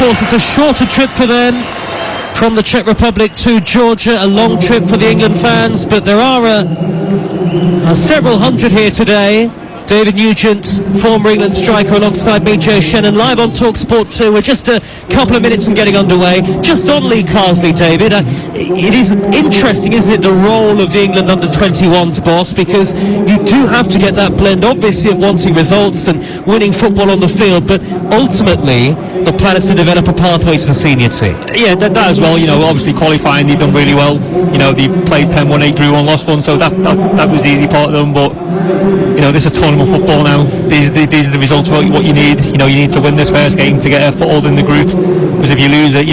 course, it's a shorter trip for them from the Czech Republic to Georgia, a long trip for the England fans, but there are several hundred here today. David Nugent, former England striker, alongside me, Joe Shannon, live on talksport 2. We're just a couple of minutes from getting underway. Just on Lee Carsley, David, it is interesting, isn't it, the role of the England under-21s boss, because you do have to get that blend, obviously, of wanting results and winning football on the field, but ultimately the plan is to develop a pathway to the senior team. Yeah, that as well. Obviously qualifying, they've done really well. They played 10-1, 8 drew 1, lost 1, so that was the easy part of them. But this is tournament football now. These are the results of what you need. You need to win this first game to get a foothold in the group, because if you lose it,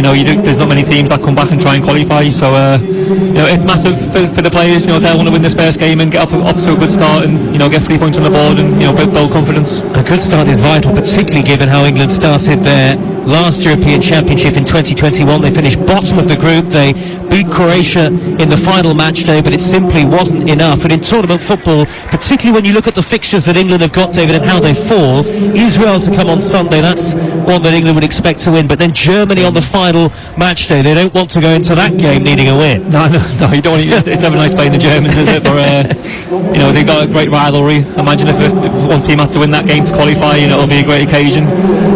there's not many teams that come back and try and qualify. So it's massive for the players. They'll want to win this first game and get off to a good start, and get 3 points on the board and build confidence. A good start is vital, particularly given how England started their last European Championship in 2021. They finished bottom of the group. They beat Croatia in the final match day, but it simply wasn't enough. And in tournament football, particularly when you look at the fixtures that England have got, David, and how they fall, Israel to come on Sunday, that's one that England would expect to win. But then Germany on the final match day, they don't want to go into that game needing a win. No, you don't. It's never nice playing the Germans, is it? But they've got a great rivalry. Imagine if one team had to win that game to qualify, it'll be a great occasion.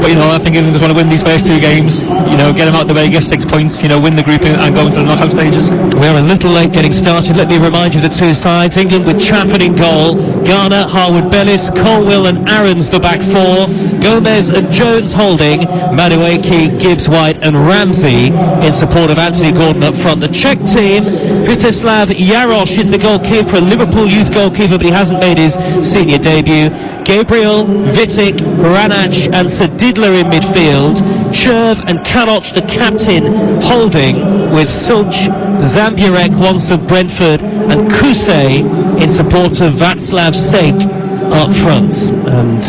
But I think England just want to win these first 2 games, get them out the way, get 6 points, win the group and go into the knockout stages. We're a little late getting started. Let me remind you the 2 sides. England with Trafford in goal, Garner, Harwood-Bellis, Colwill and Aarons the back 4, Gomez and Jones holding, Madueke, Gibbs-White and Ramsey in support of Anthony Gordon up front. The Czech team, Vítězslav Jaroš is the goalkeeper, a Liverpool youth goalkeeper, but he hasn't made his senior debut. Gabriel, Vitek, Ranac and Sadidler in midfield. Cherv and Kaloch the captain holding, with Sulch, Zamburek once of Brentford and Kusej in support of Václav Sejk up front. And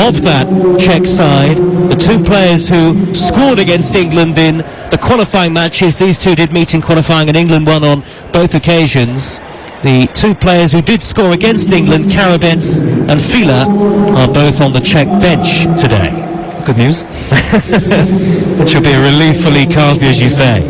of that Czech side, the 2 players who scored against England in the qualifying matches, these 2 did meet in qualifying and England won on both occasions. The 2 players who did score against England, Karabets and Fila, are both on the Czech bench today. Good news. It should be a relief for Lee Carsley, as you say.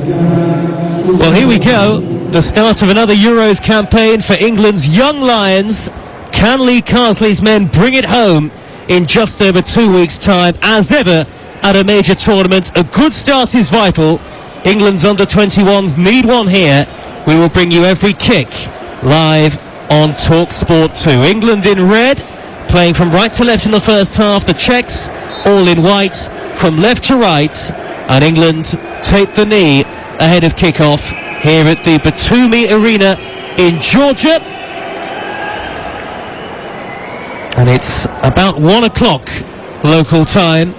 Well, here we go. The start of another Euros campaign for England's young Lions. Can Lee Carsley's men bring it home in just over 2 weeks' time? As ever at a major tournament, a good start is vital. England's under-21s need one here. We will bring you every kick live on talksport 2. England in red, playing from right to left in the first half. The Czechs all in white from left to right, and England take the knee ahead of kick-off here at the Batumi Arena in Georgia. And it's about 1 o'clock local time.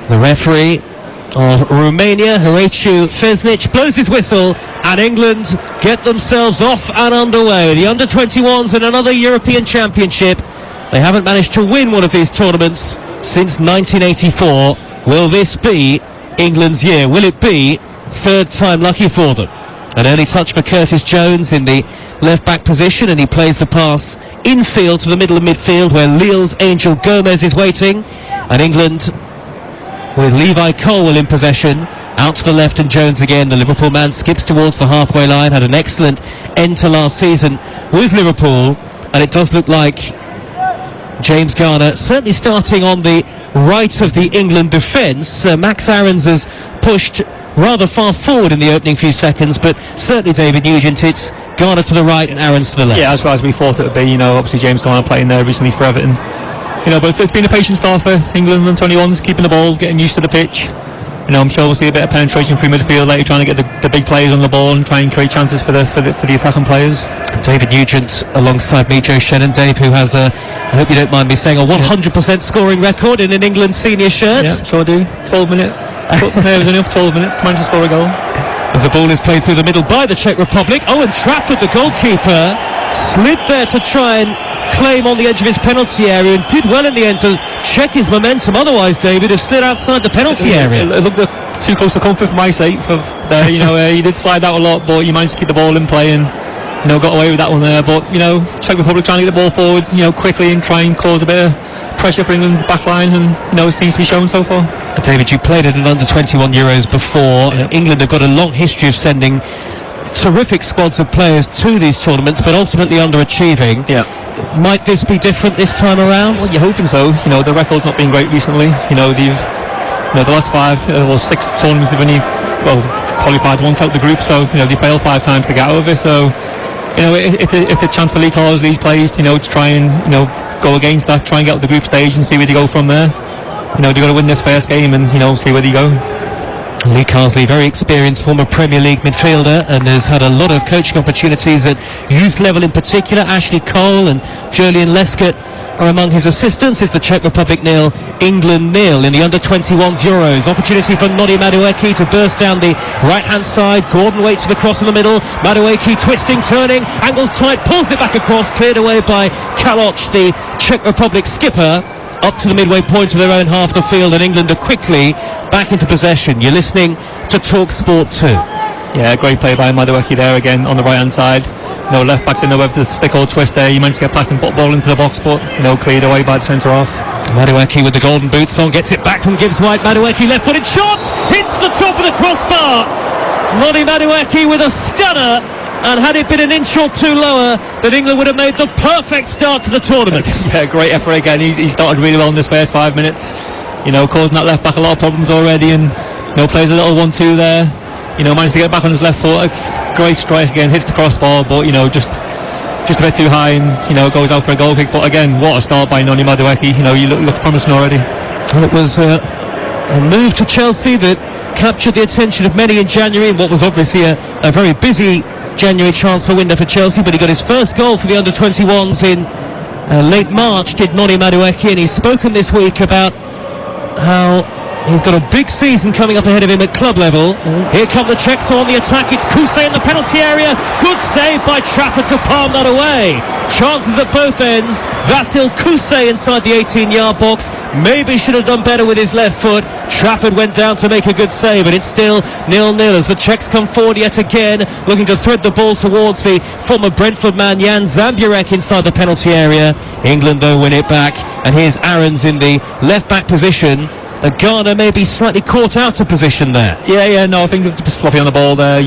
The referee of Romania, Horatiu Fesnic, blows his whistle, and England get themselves off and underway. The under-21s in another European Championship. They haven't managed to win one of these tournaments since 1984. Will this be England's year? Will it be 3rd time lucky for them? An early touch for Curtis Jones in the left-back position, and he plays the pass infield to the middle of midfield where Lille's Angel Gomez is waiting. And England with Levi Colwill in possession. Out to the left, and Jones again. The Liverpool man skips towards the halfway line. Had an excellent end to last season with Liverpool, and it does look like James Garner certainly starting on the right of the England defence. Max Aarons has pushed rather far forward in the opening few seconds, but certainly David Nugent, it's Garner to the right and Aarons to the left. Yeah, as we thought it would be. Obviously James Garner playing there recently for Everton. But it's been a patient start for England and 21s, keeping the ball, getting used to the pitch. I'm sure we'll see a bit of penetration through midfield later, trying to get the big players on the ball and try and create chances for the attacking players. David Nugent alongside me, Joe Shannon. Dave, who has I hope you don't mind me saying, a 100% scoring record in an England senior shirt. Yeah, sure do. 12 minutes. There was enough 12 minutes. Managed to score a goal. As the ball is played through the middle by the Czech Republic. Owen Trafford, the goalkeeper, slid there to try and claim on the edge of his penalty area, and did well in the end to check his momentum. Otherwise, David has slid outside the penalty area. It looked too close to comfort for my sake. He did slide out a lot, but he managed to keep the ball in play and got away with that one there. But Czech Republic trying to get the ball forward quickly and try and cause a bit of pressure for England's back line, and it seems to be shown so far. David, you played at an under-21 Euros before. England have got a long history of sending terrific squads of players to these tournaments, but ultimately underachieving. Yeah. Might this be different this time around? Well, you're hoping so. The record's not been great recently. The last 5 or 6 tournaments they've only qualified once out the group, so they failed 5 times to get out of it. So it's a chance for Lee Carsley's players, to try and go against that, try and get out the group stage and see where they go from there. They've got to win this first game and see where they go. Lee Carsley, very experienced former Premier League midfielder, and has had a lot of coaching opportunities at youth level in particular. Ashley Cole and Julian Lescott are among his assistants. It's the Czech Republic 0, England 0 in the under-21s Euros. Opportunity for Noni Madueke to burst down the right-hand side. Gordon waits for the cross in the middle. Madueke twisting, turning, angles tight, pulls it back across, cleared away by Kaloch, the Czech Republic skipper. Up to the midway point of their own half of the field, and England are quickly back into possession. You're listening to talksport 2. Yeah, great play by Madueke there again on the right hand side. Left back didn't know whether to stick or twist there. He managed to get past and put the ball into the box, but cleared away by the centre half. Madueke with the golden boots on, gets it back from Gibbs White. Madueke left-footed shot, hits the top of the crossbar. Noni Madueke with a stunner. And had it been an inch or two lower, then England would have made the perfect start to the tournament. Yeah, great effort again. He started really well in this first 5 minutes. Causing that left back a lot of problems already, and plays a little 1-2 there. Managed to get back on his left foot. Great strike again, hits the crossbar, but just a bit too high, and goes out for a goal kick. But again, what a start by Noni Madueke. You look promising already. Well, it was a move to Chelsea that captured the attention of many in January, in what was obviously a very busy January transfer window for Chelsea, but he got his first goal for the under-21s in late March, did Noni Madueke, and he's spoken this week about how he's got a big season coming up ahead of him at club level. Here come the Czechs on the attack. It's Kuse in the penalty area. Good save by Trafford to palm that away. Chances at both ends. Vasil Kuse inside the 18-yard box. Maybe should have done better with his left foot. Trafford went down to make a good save, and it's still 0-0 as the Czechs come forward yet again, looking to thread the ball towards the former Brentford man Jan Zamburek inside the penalty area. England though win it back, and here's Aarons in the left back position. Ghana may be slightly caught out of position there. No, I think they're just sloppy on the ball there.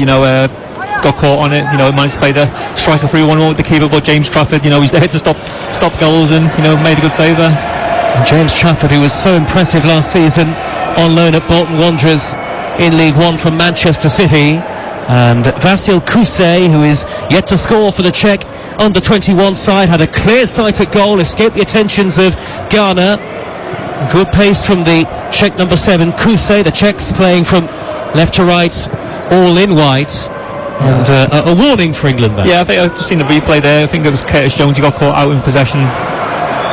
Got caught on it. Managed to play the striker through 1-1 with the keeper, but James Trafford, he's there to stop goals, and made a good save there. And James Trafford, who was so impressive last season on loan at Bolton Wanderers in League One from Manchester City, and Vasil Kuse, who is yet to score for the Czech under-21 side, had a clear sight at goal, escaped the attentions of Ghana. Good pace from the Czech number 7, Kuse. The Czechs playing from left to right, all in white. And a warning for England there. Yeah, I think I've just seen the replay there. I think it was Curtis Jones who got caught out in possession.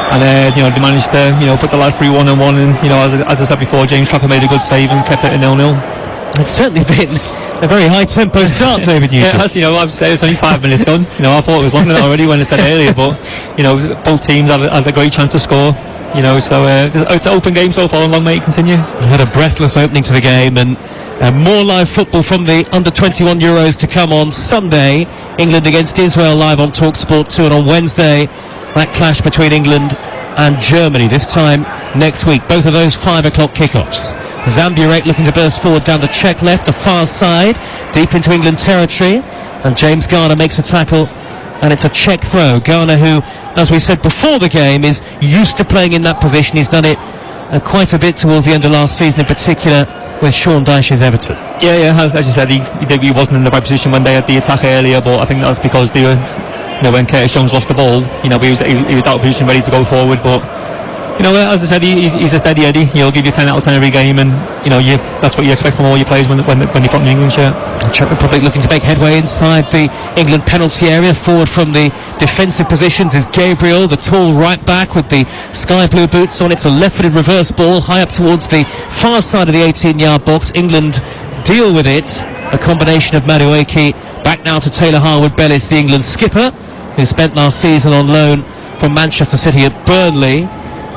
And they managed to put the lad through 1-1, and as I said before, James Trafford made a good save and kept it at 0-0. It's certainly been a very high tempo start, David Newton. Yeah, as I've said, it's only 5 minutes gone. I thought it was longer than that already when I said earlier, but both teams had a great chance to score. So it's an open game so far, and long may it continue. We had a breathless opening to the game, and more live football from the under-21 Euros to come on Sunday. England against Israel live on talksport 2, and on Wednesday that clash between England and Germany, this time next week. Both of those 5 o'clock kickoffs. Zamburek looking to burst forward down the Czech left, the far side, deep into England territory, and James Garner makes a tackle, and it's a Czech throw. Garner, who, as we said before the game, is used to playing in that position. He's done it quite a bit towards the end of last season, in particular with Sean Dyche's Everton. Yeah, as you said, he wasn't in the right position when they had the attack earlier, but I think that's because they were, when Curtis Jones lost the ball, he was out of position, ready to go forward, but as I said, he's a steady Eddie. He'll give you 10 out of 10 every game, and that's what you expect from all your players when they put in the England shirt. The Czech Republic looking to make headway inside the England penalty area. Forward from the defensive positions is Gabriel, the tall right back with the sky blue boots on. It's a left-footed reverse ball high up towards the far side of the 18-yard box. England deal with it. A combination of Madueke back now to Taylor Harwood-Bellis, the England skipper, who spent last season on loan from Manchester City at Burnley.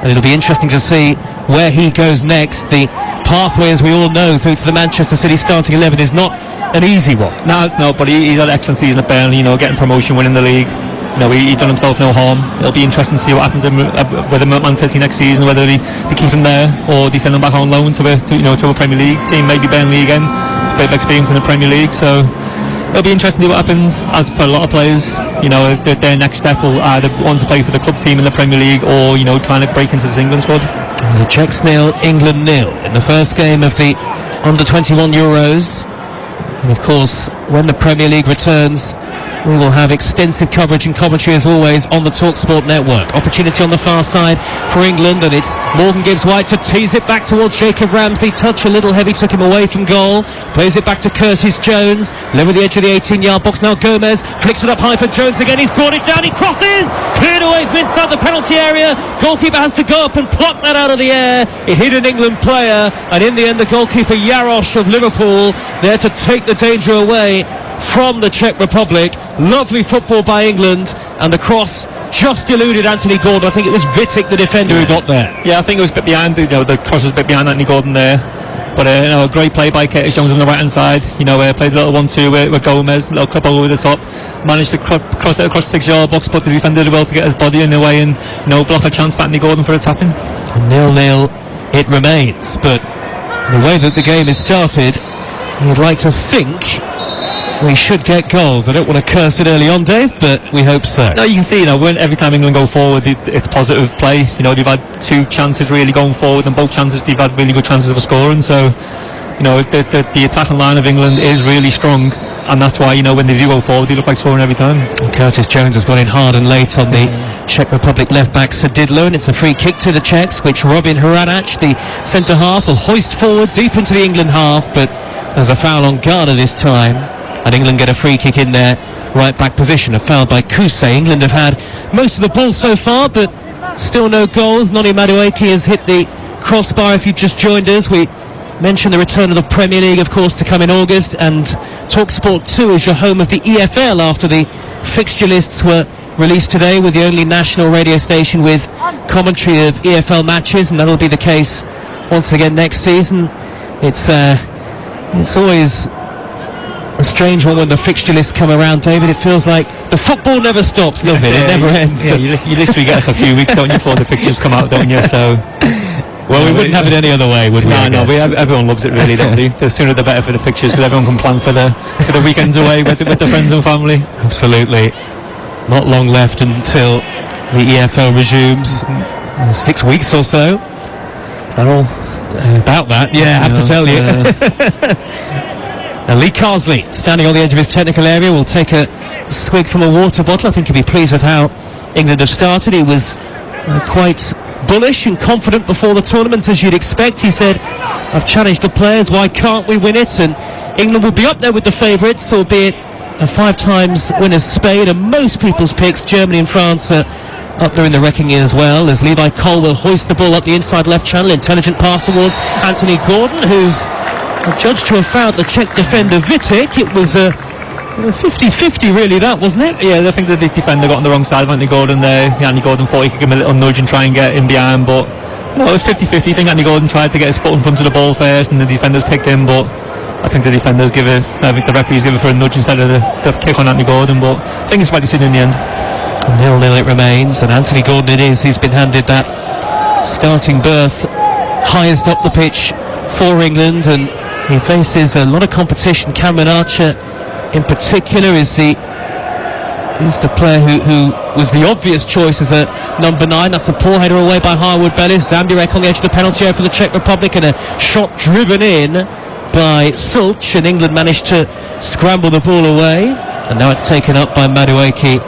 And it'll be interesting to see where he goes next. The pathway, as we all know, through to the Manchester City starting 11 is not an easy one. No, it's not, but he's had an excellent season at Burnley, getting promotion, winning the league. He done himself no harm. It'll be interesting to see what happens with Man City next season, whether they keep him there or they send him back on loan to a Premier League team, maybe Burnley again. It's a bit of experience in the Premier League, so it'll be interesting to see what happens. As for a lot of players, their next step will either want to play for the club team in the Premier League or trying to break into this England squad. The Czechs 0, England 0 in the first game of the under-21 Euros. And of course, when the Premier League returns, we will have extensive coverage and commentary as always on the talksport network. Opportunity on the far side for England, and it's Morgan gives White to tease it back towards Jacob Ramsey. Touch a little heavy, took him away from goal. Plays it back to Curtis Jones, level the edge of the 18-yard box. Now Gomez flicks it up high for Jones again. He's brought it down, he crosses, cleared away inside the penalty area. Goalkeeper has to go up and pluck that out of the air. It hit an England player, and in the end the goalkeeper Jarosz of Liverpool there to take the danger away from the Czech Republic. Lovely football by England, and the cross just eluded Anthony Gordon. I think it was Vitic, the defender, who got there. Yeah, I think it was a bit behind. The cross was a bit behind Anthony Gordon there. But a great play by Curtis Jones on the right hand side. Played a little 1-2 with Gomez, a little clip over the top. Managed to cross it across the 6-yard box, but the defender did well to get his body in the way and block a chance for Anthony Gordon for a tap-in. 0-0 it remains, but the way that the game is started, you'd like to think we should get goals. I don't want to curse it early on, Dave, but we hope so. No, you can see, every time England go forward, it's positive play. They've had 2 chances really going forward, and both chances they've had really good chances of scoring. So, the attacking line of England is really strong, and that's why, when they do go forward, they look like scoring every time. And Curtis Jones has gone in hard and late on the Czech Republic left-back Sadidlo, and it's a free kick to the Czechs, which Robin Hranac, the centre-half, will hoist forward deep into the England half, but there's a foul on Garner this time. And England get a free kick in their right back position. A foul by Kuse. England have had most of the ball so far, but still no goals. Noni Madueke has hit the crossbar. If you've just joined us, we mentioned the return of the Premier League, of course, to come in August, and talksport 2 is your home of the EFL after the fixture lists were released today, with the only national radio station with commentary of EFL matches, and that'll be the case once again next season. It's always a strange one when the fixture lists come around, David. It feels like the football never stops, does it? It never ends. Yeah, you literally get a few weeks, don't you, before the pictures come out, don't you? So, well, we wouldn't have it any other way, would we? No, everyone loves it, really, don't they? The sooner the better for the pictures, because everyone can plan for the weekends away with the friends and family. Absolutely. Not long left until the EFL resumes. 6 weeks or so. Is that all? About that, yeah, I have to tell you. Now Lee Carsley, standing on the edge of his technical area, will take a swig from a water bottle. I think he'll be pleased with how England have started. He was quite bullish and confident before the tournament, as you'd expect. He said, I've challenged the players, why can't we win it? And England will be up there with the favourites, albeit a 5 times winners Spain, and most people's picks, Germany and France, are up there in the reckoning as well, as Levi Cole will hoist the ball up the inside left channel. Intelligent pass towards Anthony Gordon, who's judged to have fouled the Czech defender Vitic. It was a 50-50 really, that, wasn't it? Yeah, I think the defender got on the wrong side of Anthony Gordon there. Anthony Gordon thought he could give him a little nudge and try and get in behind, but it was 50-50. I think Anthony Gordon tried to get his foot in front of the ball first, and the defenders picked him, but I think the referees give it for a nudge instead of the kick on Anthony Gordon, but I think it's right decision in the end. 0-0 it remains, and Anthony Gordon it is. He's been handed that starting berth highest up the pitch for England, and he faces a lot of competition. Cameron Archer in particular is the player who was the obvious choice as a number 9. That's a poor header away by Harwood Bellis. Zamburek on the edge of the penalty area for the Czech Republic, and a shot driven in by Sulch, and England managed to scramble the ball away, and now it's taken up by Madueke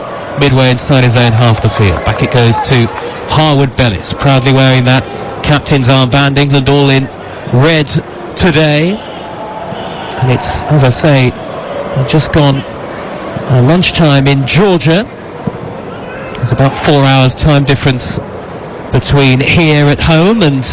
midway inside his own half the field. Back it goes to Harwood Bellis, proudly wearing that captain's armband. England all in red today, and it's, as I say, just gone lunchtime in Georgia. There's about 4 hours time difference between here at home and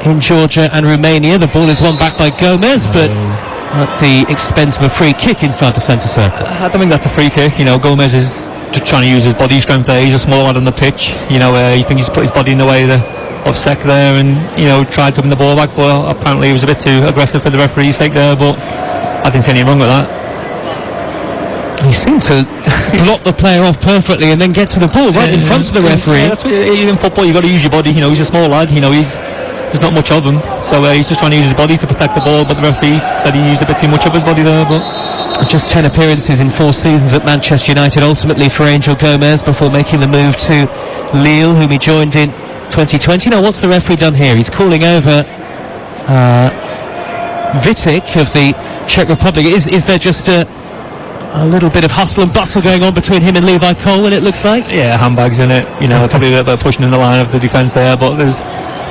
in Georgia and Romania. The ball is won back by Gomez, but at the expense of a free kick inside the centre circle. I don't think that's a free kick. Gomez is just trying to use his body strength there. He's a small lad on the pitch. You think he's put his body in the way of Czech there, and tried to win the ball back, but apparently he was a bit too aggressive for the referee's take there, but I didn't see anything wrong with that. He seemed to block the player off perfectly and then get to the ball right in front of the referee. Yeah, that's what, in football you've got to use your body. He's a small lad. There's not much of him, so he's just trying to use his body to protect the ball. But the referee said he used a bit too much of his body there. But just 10 appearances in 4 seasons at Manchester United, ultimately for Angel Gomez, before making the move to Lille, whom he joined in 2020. Now, what's the referee done here? He's calling over Vitek of the Czech Republic. Is there just a little bit of hustle and bustle going on between him and Levi Colwyn, it looks like? Yeah, handbags in it. Probably a little bit of pushing in the line of the defence there, but there's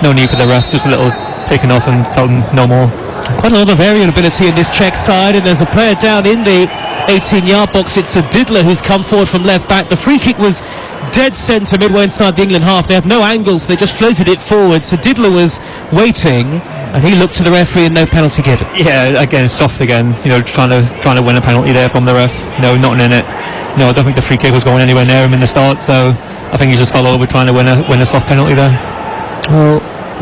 no need for the ref. Just a little taking off and tell them no more. Quite a lot of variability in this Czech side, and there's a player down in the 18-yard box. It's Diddler who's come forward from left back. The free kick was dead centre midway inside the England half. They have no angles, they just floated it forward. So Diddler was waiting, and he looked to the referee and no penalty given. Yeah, again, soft again. Trying to win a penalty there from the ref. Nothing in it. I don't think the free kick was going anywhere near him in the start. So I think he just fell over trying to win a soft penalty there. Well,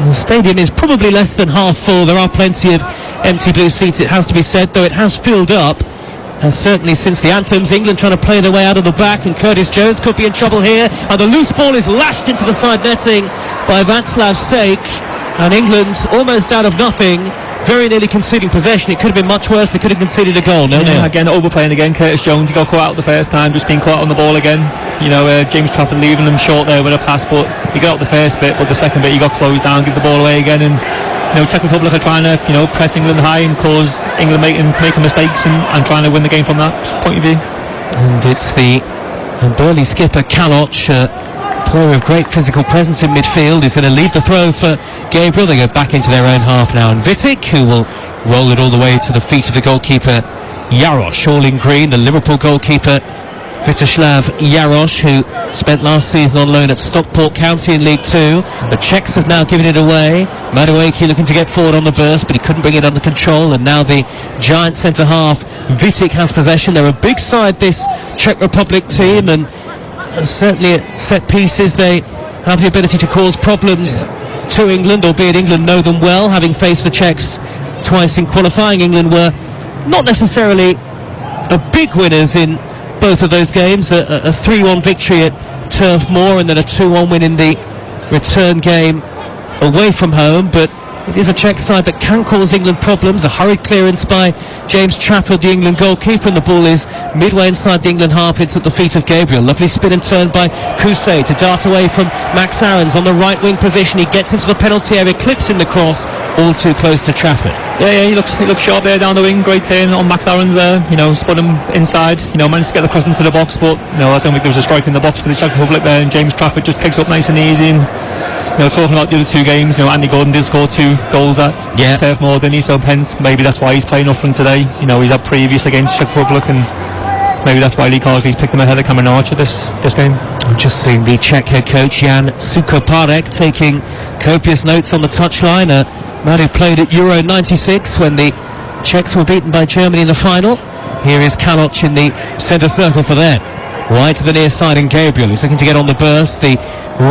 the stadium is probably less than half full. There are plenty of empty blue seats, it has to be said, though it has filled up. And certainly since the anthems, England trying to play their way out of the back, and Curtis Jones could be in trouble here. And the loose ball is lashed into the side netting by Václav Sejk. And England almost out of nothing, very nearly conceding possession. It could have been much worse. They could have conceded a goal. Again, overplaying again. Curtis Jones, he got caught out the first time, just being caught on the ball again. James Trafford leaving them short there with a pass, but he got out the first bit, but the second bit he got closed down, give the ball away again. And Czech Republic are trying to press England high and cause England making mistakes and trying to win the game from that point of view. And it's the burly skipper Kaloc, player of great physical presence in midfield, is going to lead the throw for Gabriel. They go back into their own half now, and Vitek, who will roll it all the way to the feet of the goalkeeper Jarosz, all in green, the Liverpool goalkeeper Vítězslav Jarosz, who spent last season on loan at Stockport County in League 2. The Czechs have now given it away. Madueke looking to get forward on the burst, but he couldn't bring it under control, and now the giant centre-half Vitek has possession. They're a big side, this Czech Republic team, and certainly at set pieces they have the ability to cause problems to England, albeit England know them well, having faced the Czechs twice in qualifying. England were not necessarily the big winners in both of those games, a 3-1 victory at Turf Moor and then a 2-1 win in the return game away from home, but it is a Czech side that can cause England problems. A hurried clearance by James Trafford, the England goalkeeper, and the ball is midway inside the England half. It's at the feet of Gabriel. Lovely spin and turn by Kousé to dart away from Max Aarons on the right wing position. He gets into the penalty area, clips in the cross, all too close to Trafford. Yeah, he looks sharp there down the wing. Great turn on Max Aarons there. Spun him inside. Managed to get the cross into the box, but I don't think there was a strike in the box for the Czech Republic there. And James Trafford just picks up nice and easy. And talking about the other 2 games, Andy Gordon did score 2 goals at Turf Moor, didn't he? So hence maybe that's why he's playing up front today. He's had previous against Czech Republic, and maybe that's why Lee Carsley's picked him ahead of Cameron Archer this game. I'm just seeing the Czech head coach Jan Sukoparek taking copious notes on the touchline. A man who played at Euro 96 when the Czechs were beaten by Germany in the final. Here is Kaloc in the centre circle for them. Right to the near side, and Gabriel, who's looking to get on the burst. The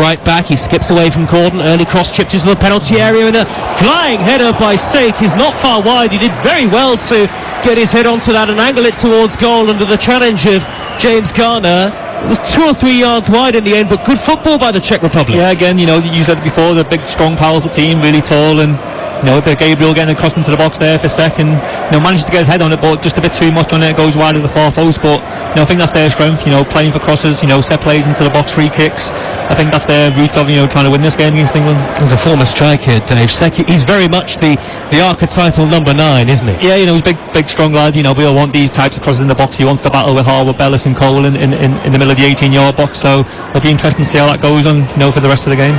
right back, he skips away from Gordon. Early cross chipped into the penalty area, and a flying header by Sejk is not far wide. He did very well to get his head onto that and angle it towards goal under the challenge of James Garner. It was 2 or 3 yards wide in the end, but good football by the Czech Republic. Yeah, again, you said it before, they're a big, strong, powerful team, really tall, and Gabriel getting across into the box there for second. Manages to get his head on it, but just a bit too much on it. It goes wide of the far post, but I think that's their strength. Playing for crosses, set plays into the box, free kicks. I think that's their route of trying to win this game against England. As a former striker, Dave Sejk, he's very much the archetypal number 9, isn't he? Yeah, he's big, strong lad. We all want these types of crosses in the box. He wants to battle with Harwood, Bellis, and Cole in the middle of the 18-yard box. So it'll be interesting to see how that goes on, for the rest of the game.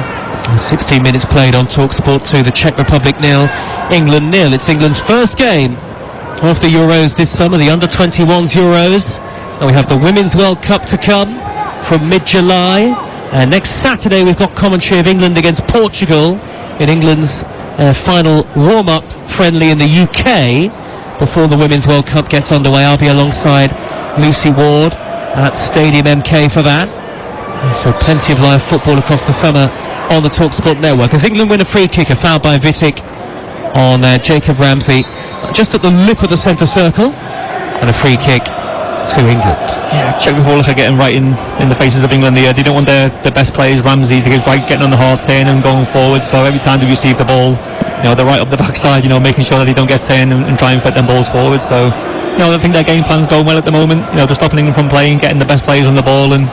16 minutes played on talksport 2, the Czech Republic 0, England 0. It's England's first game of the Euros this summer, the under-21's Euros. And we have the Women's World Cup to come from mid-July. And next Saturday we've got commentary of England against Portugal in England's final warm-up friendly in the UK before the Women's World Cup gets underway. I'll be alongside Lucy Ward at Stadium MK for that. And so plenty of live football across the summer on the TalkSport network. As England win a free kick, a foul by Vitek on Jacob Ramsey just at the lip of the centre circle, and a free kick to England. Yeah, Czech Republic are getting right in the faces of England here. They don't want their best players, Ramsey, to get right getting on the hard turn and going forward. So every time they receive the ball, they're right up the backside, making sure that they don't get turned and try and fit them balls forward. So, I think their game plan's going well at the moment. They're stopping England from playing, getting the best players on the ball. And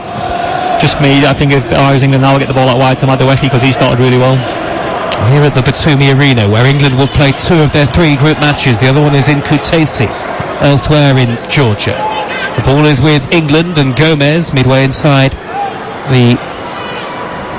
just me, I think if I was England now, I'll get the ball out wide to Madueke because he started really well. Here at the Batumi Arena, where England will play 2 of their 3 group matches. The other one is in Kutaisi, elsewhere in Georgia. The ball is with England, and Gomez midway inside the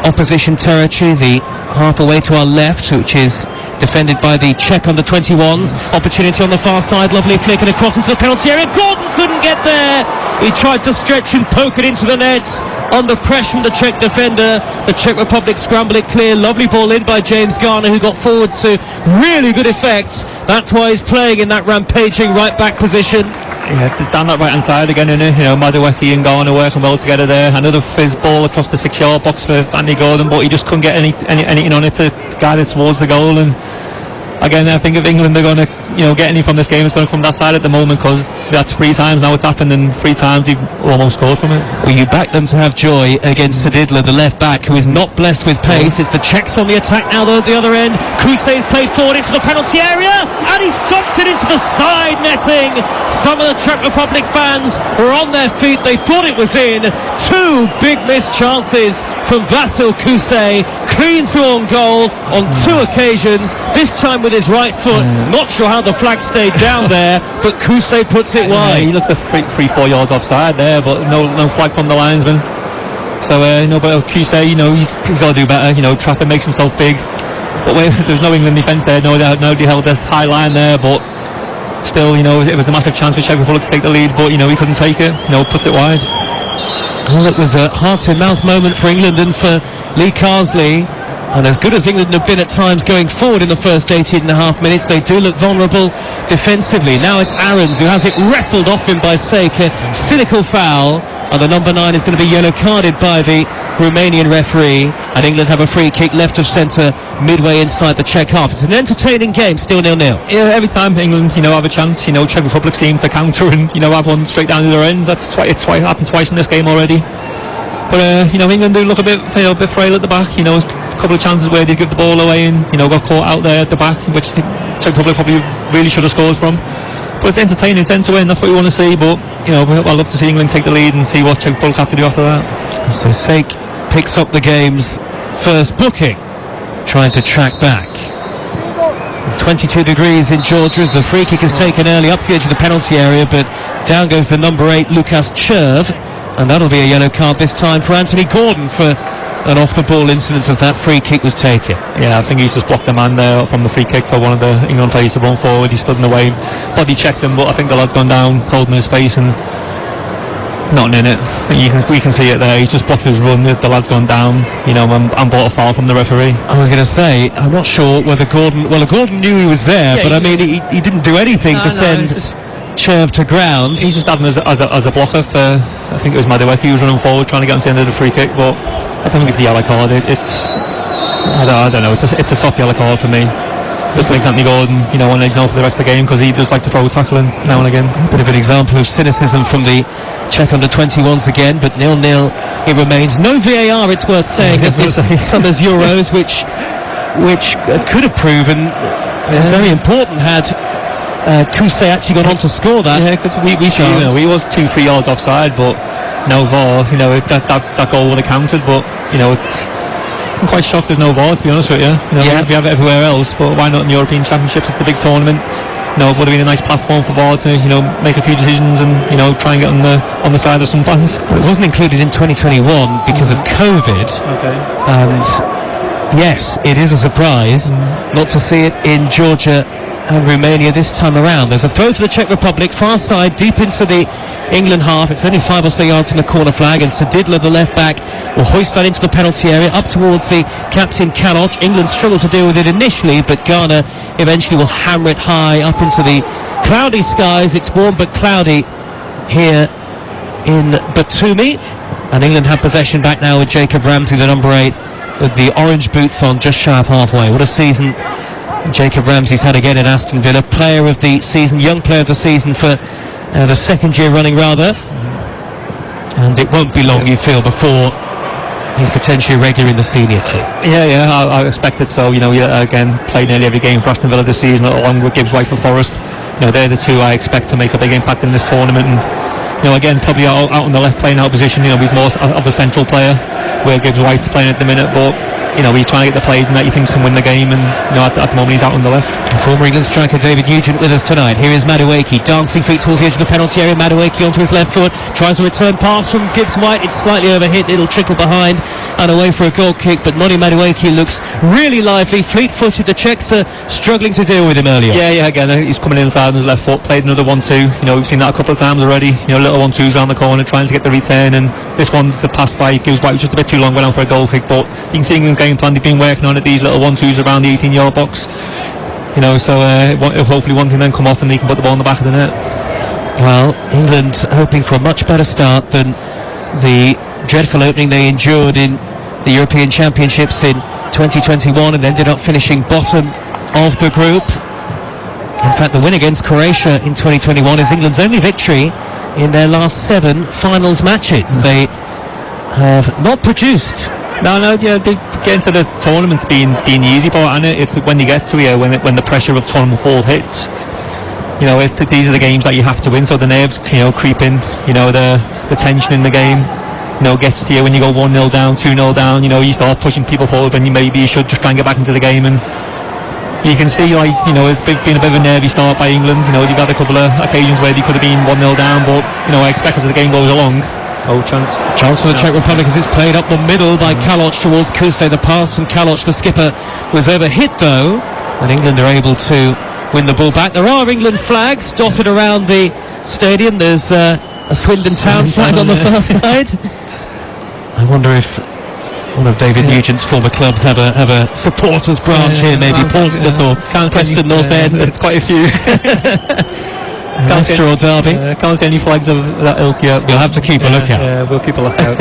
opposition territory, the half away to our left, which is defended by the Czech under-21s. Opportunity on the far side, lovely flick and across into the penalty area. Gordon couldn't get there. He tried to stretch and poke it into the net. Under pressure from the Czech defender, the Czech Republic scramble it clear. Lovely ball in by James Garner, who got forward to really good effect. That's why he's playing in that rampaging right back position. Yeah, down that right hand side again, isn't it? Madueke and Garner working well together there. Another fizz ball across the 6-yard box for Andy Gordon, but he just couldn't get anything on it to guide it towards the goal. And again, I think if England are going to get anything from this game, it's going to come that side at the moment, because that's 3 times now it's happened, and 3 times they've almost scored from it. Well, you back them to have joy against Sadidla, the left back, who is not blessed with pace. It's the Czechs on the attack now, though, at the other end. Kuse's played forward into the penalty area, and he stopped it into the side netting. Some of the Czech Republic fans were on their feet. They thought it was in. 2 big missed chances from Vasil Kuse. Clean through on goal on 2 occasions, this time with his right foot. Not sure how the flag stayed down there, but Kuse puts it wide. He looked at 3-4 yards offside there, but no flag from the linesman. So but Kuse, he's got to do better. Trafford makes himself big, but there's no England defence there. Nobody held a high line there, but still, it was a massive chance for Czech Republic to take the lead, but he couldn't take it. Puts it wide. Well, it was a heart-in-mouth moment for England and for Lee Carsley. And as good as England have been at times going forward in the first 18.5 minutes, they do look vulnerable defensively. Now it's Aarons who has it wrestled off him by Sake. A cynical foul, and the number 9 is going to be yellow carded by the Romanian referee, and England have a free kick left of centre midway inside the Czech half. It's an entertaining game, still 0-0. Yeah, every time England have a chance, Czech Republic seems to counter and have one straight down to their end. It's happened twice in this game already. But England do look a bit frail at the back. A couple of chances where they give the ball away and got caught out there at the back, which the Czech Republic probably really should have scored from. But it's entertaining, it's end to end, that's what we want to see. But I'd love to see England take the lead and see what Czech Republic have to do after that. So Sake picks up the game's first booking, trying to track back. 22 degrees in Georgia as the free kick is taken early up to the edge of the penalty area, but down goes the number 8 Lukas Cherv, and that'll be a yellow card this time for Anthony Gordon for an off-the-ball incident as that free kick was taken. Yeah, I think he's just blocked the man there from the free kick for one of the England players to run forward. He stood in the way, body checked him, but I think the lad's gone down, holding his face and not in it. We can see it there. He's just blocked his run. The lad's gone down, and bought a foul from the referee. I was going to say, I'm not sure whether Gordon knew he was there, but I mean, he didn't do anything to send Cherv to ground. He's just having as a blocker for, I think it was Madueke who was running forward trying to get on to the end of the free kick, but I don't think it's a yellow card. I don't know. It's a soft yellow card for me. Just makes Anthony Gordon, on edge now for the rest of the game, because he does like to throw tackling now and again. A bit of an example of cynicism from the Czech under-21s again, but 0-0 it remains. No VAR, it's worth saying, at this summer's Euros, which could have proven very important had Kuse actually gone on to score that. Yeah, because we he was 2-3 yards offside, but no VAR. That goal would have counted, but I'm quite shocked there's no VAR, to be honest with you. We have it everywhere else, but why not in the European Championships? It's a big tournament. It would have been a nice platform for VAR to make a few decisions and try and get on the side of some fans. It wasn't included in 2021 because of COVID. Okay. And yes, it is a surprise not to see it in Georgia and Romania this time around. There's a throw for the Czech Republic, far side, deep into the England half. It's only 5 or so yards from the corner flag, and Sadidla, the left back, will hoist that into the penalty area, up towards the captain Kaloch. England struggled to deal with it initially, but Ghana eventually will hammer it high up into the cloudy skies. It's warm but cloudy here in Batumi, and England have possession back now with Jacob Ramsey, the number 8, with the orange boots on, just shy of halfway. What a season Jacob Ramsey's had again in Aston Villa. Player of the season, young player of the season for the second year running rather. And it won't be long, you feel, before he's potentially regular in the senior team. Yeah, I expected so. Again, played nearly every game for Aston Villa this season, along with Gibbs White for Forest. They're the two I expect to make a big impact in this tournament. And again, probably out on the left playing out position. He's more of a central player, where Gibbs White's playing at the minute. But he's trying to get the plays and that he thinks can win the game. And at the moment he's out on the left. Former England striker David Nugent with us tonight. Here is Madueke, dancing feet towards the edge of the penalty area. Madueke onto his left foot, tries a return pass from Gibbs White. It's slightly overhit, it'll trickle behind and away for a goal kick. But Noni Madueke looks really lively, fleet-footed. The Czechs are struggling to deal with him earlier. Yeah, again, he's coming inside on his left foot, played another 1-2. We've seen that a couple of times already. Little 1-2s around the corner, trying to get the return. And this one, the pass by Gibbs White was just a bit too long, went out for a goal kick. But you can see England's game plan, they've been working on it, these little 1-2s around the 18-yard box. So hopefully one can then come off and they can put the ball in the back of the net. Well, England hoping for a much better start than the dreadful opening they endured in the European Championships in 2021 and ended up finishing bottom of the group. In fact, the win against Croatia in 2021 is England's only victory in their last 7 finals matches. They have not produced. No, they get into the tournament's being the easy part, and it's when you get to here, when the pressure of tournament fall hits. These are the games that you have to win, so the nerves, creep in. The tension in the game, gets to you when you go 1-0 down, 2-0 down. You start pushing people forward when you should just try and get back into the game. And you can see, it's been a bit of a nervy start by England. You've had a couple of occasions where they could have been 1-0 down, but I expect as the game goes along. Chance for the Czech Republic as it's played up the middle by Kaloc towards Kuse. The pass from Kaloc, the skipper, was overhit though, and England are able to win the ball back. There are England flags dotted around the stadium. There's a Swindon Town flag on the far side. I wonder if one of David Nugent's former clubs have a supporters branch here, maybe Portsmouth or Preston North End. There's quite a few. Leicester or Derby. Can't see any flags of that ilk yet. You'll have to keep a lookout. Yeah, we'll keep a lookout.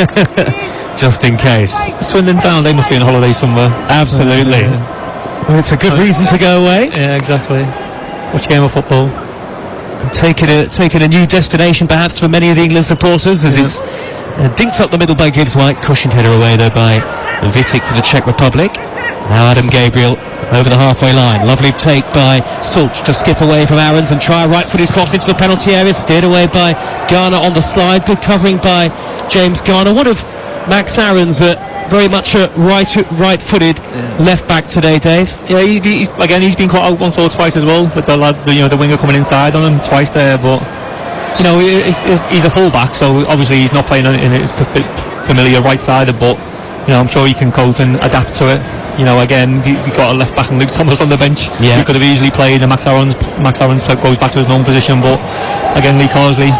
Just in case. Swindon Town, they must be on holiday somewhere. Absolutely. Well, it's a good reason to go away. Yeah, exactly. Watch a game of football. And taking a new destination perhaps for many of the England supporters as it's dinked up the middle by Gibbs White, cushioned header away though by Vitic for the Czech Republic. Now Adam Gabriel over the halfway line. Lovely take by Sulch to skip away from Aarons and try a right-footed cross into the penalty area. Steered away by Garner on the slide. Good covering by James Garner. One of Max Aarons, very much a right-footed left back today, Dave. Yeah, he's been caught out once or twice as well with the lad, the winger coming inside on him twice there. But he's a full-back, so obviously he's not playing in his familiar right-sided. But I'm sure he can cope and adapt to it. Again, you've got a left back and Luke Thomas on the bench. Yeah. He could have easily played, and Max Aarons goes back to his known position. But again, Lee Carsley,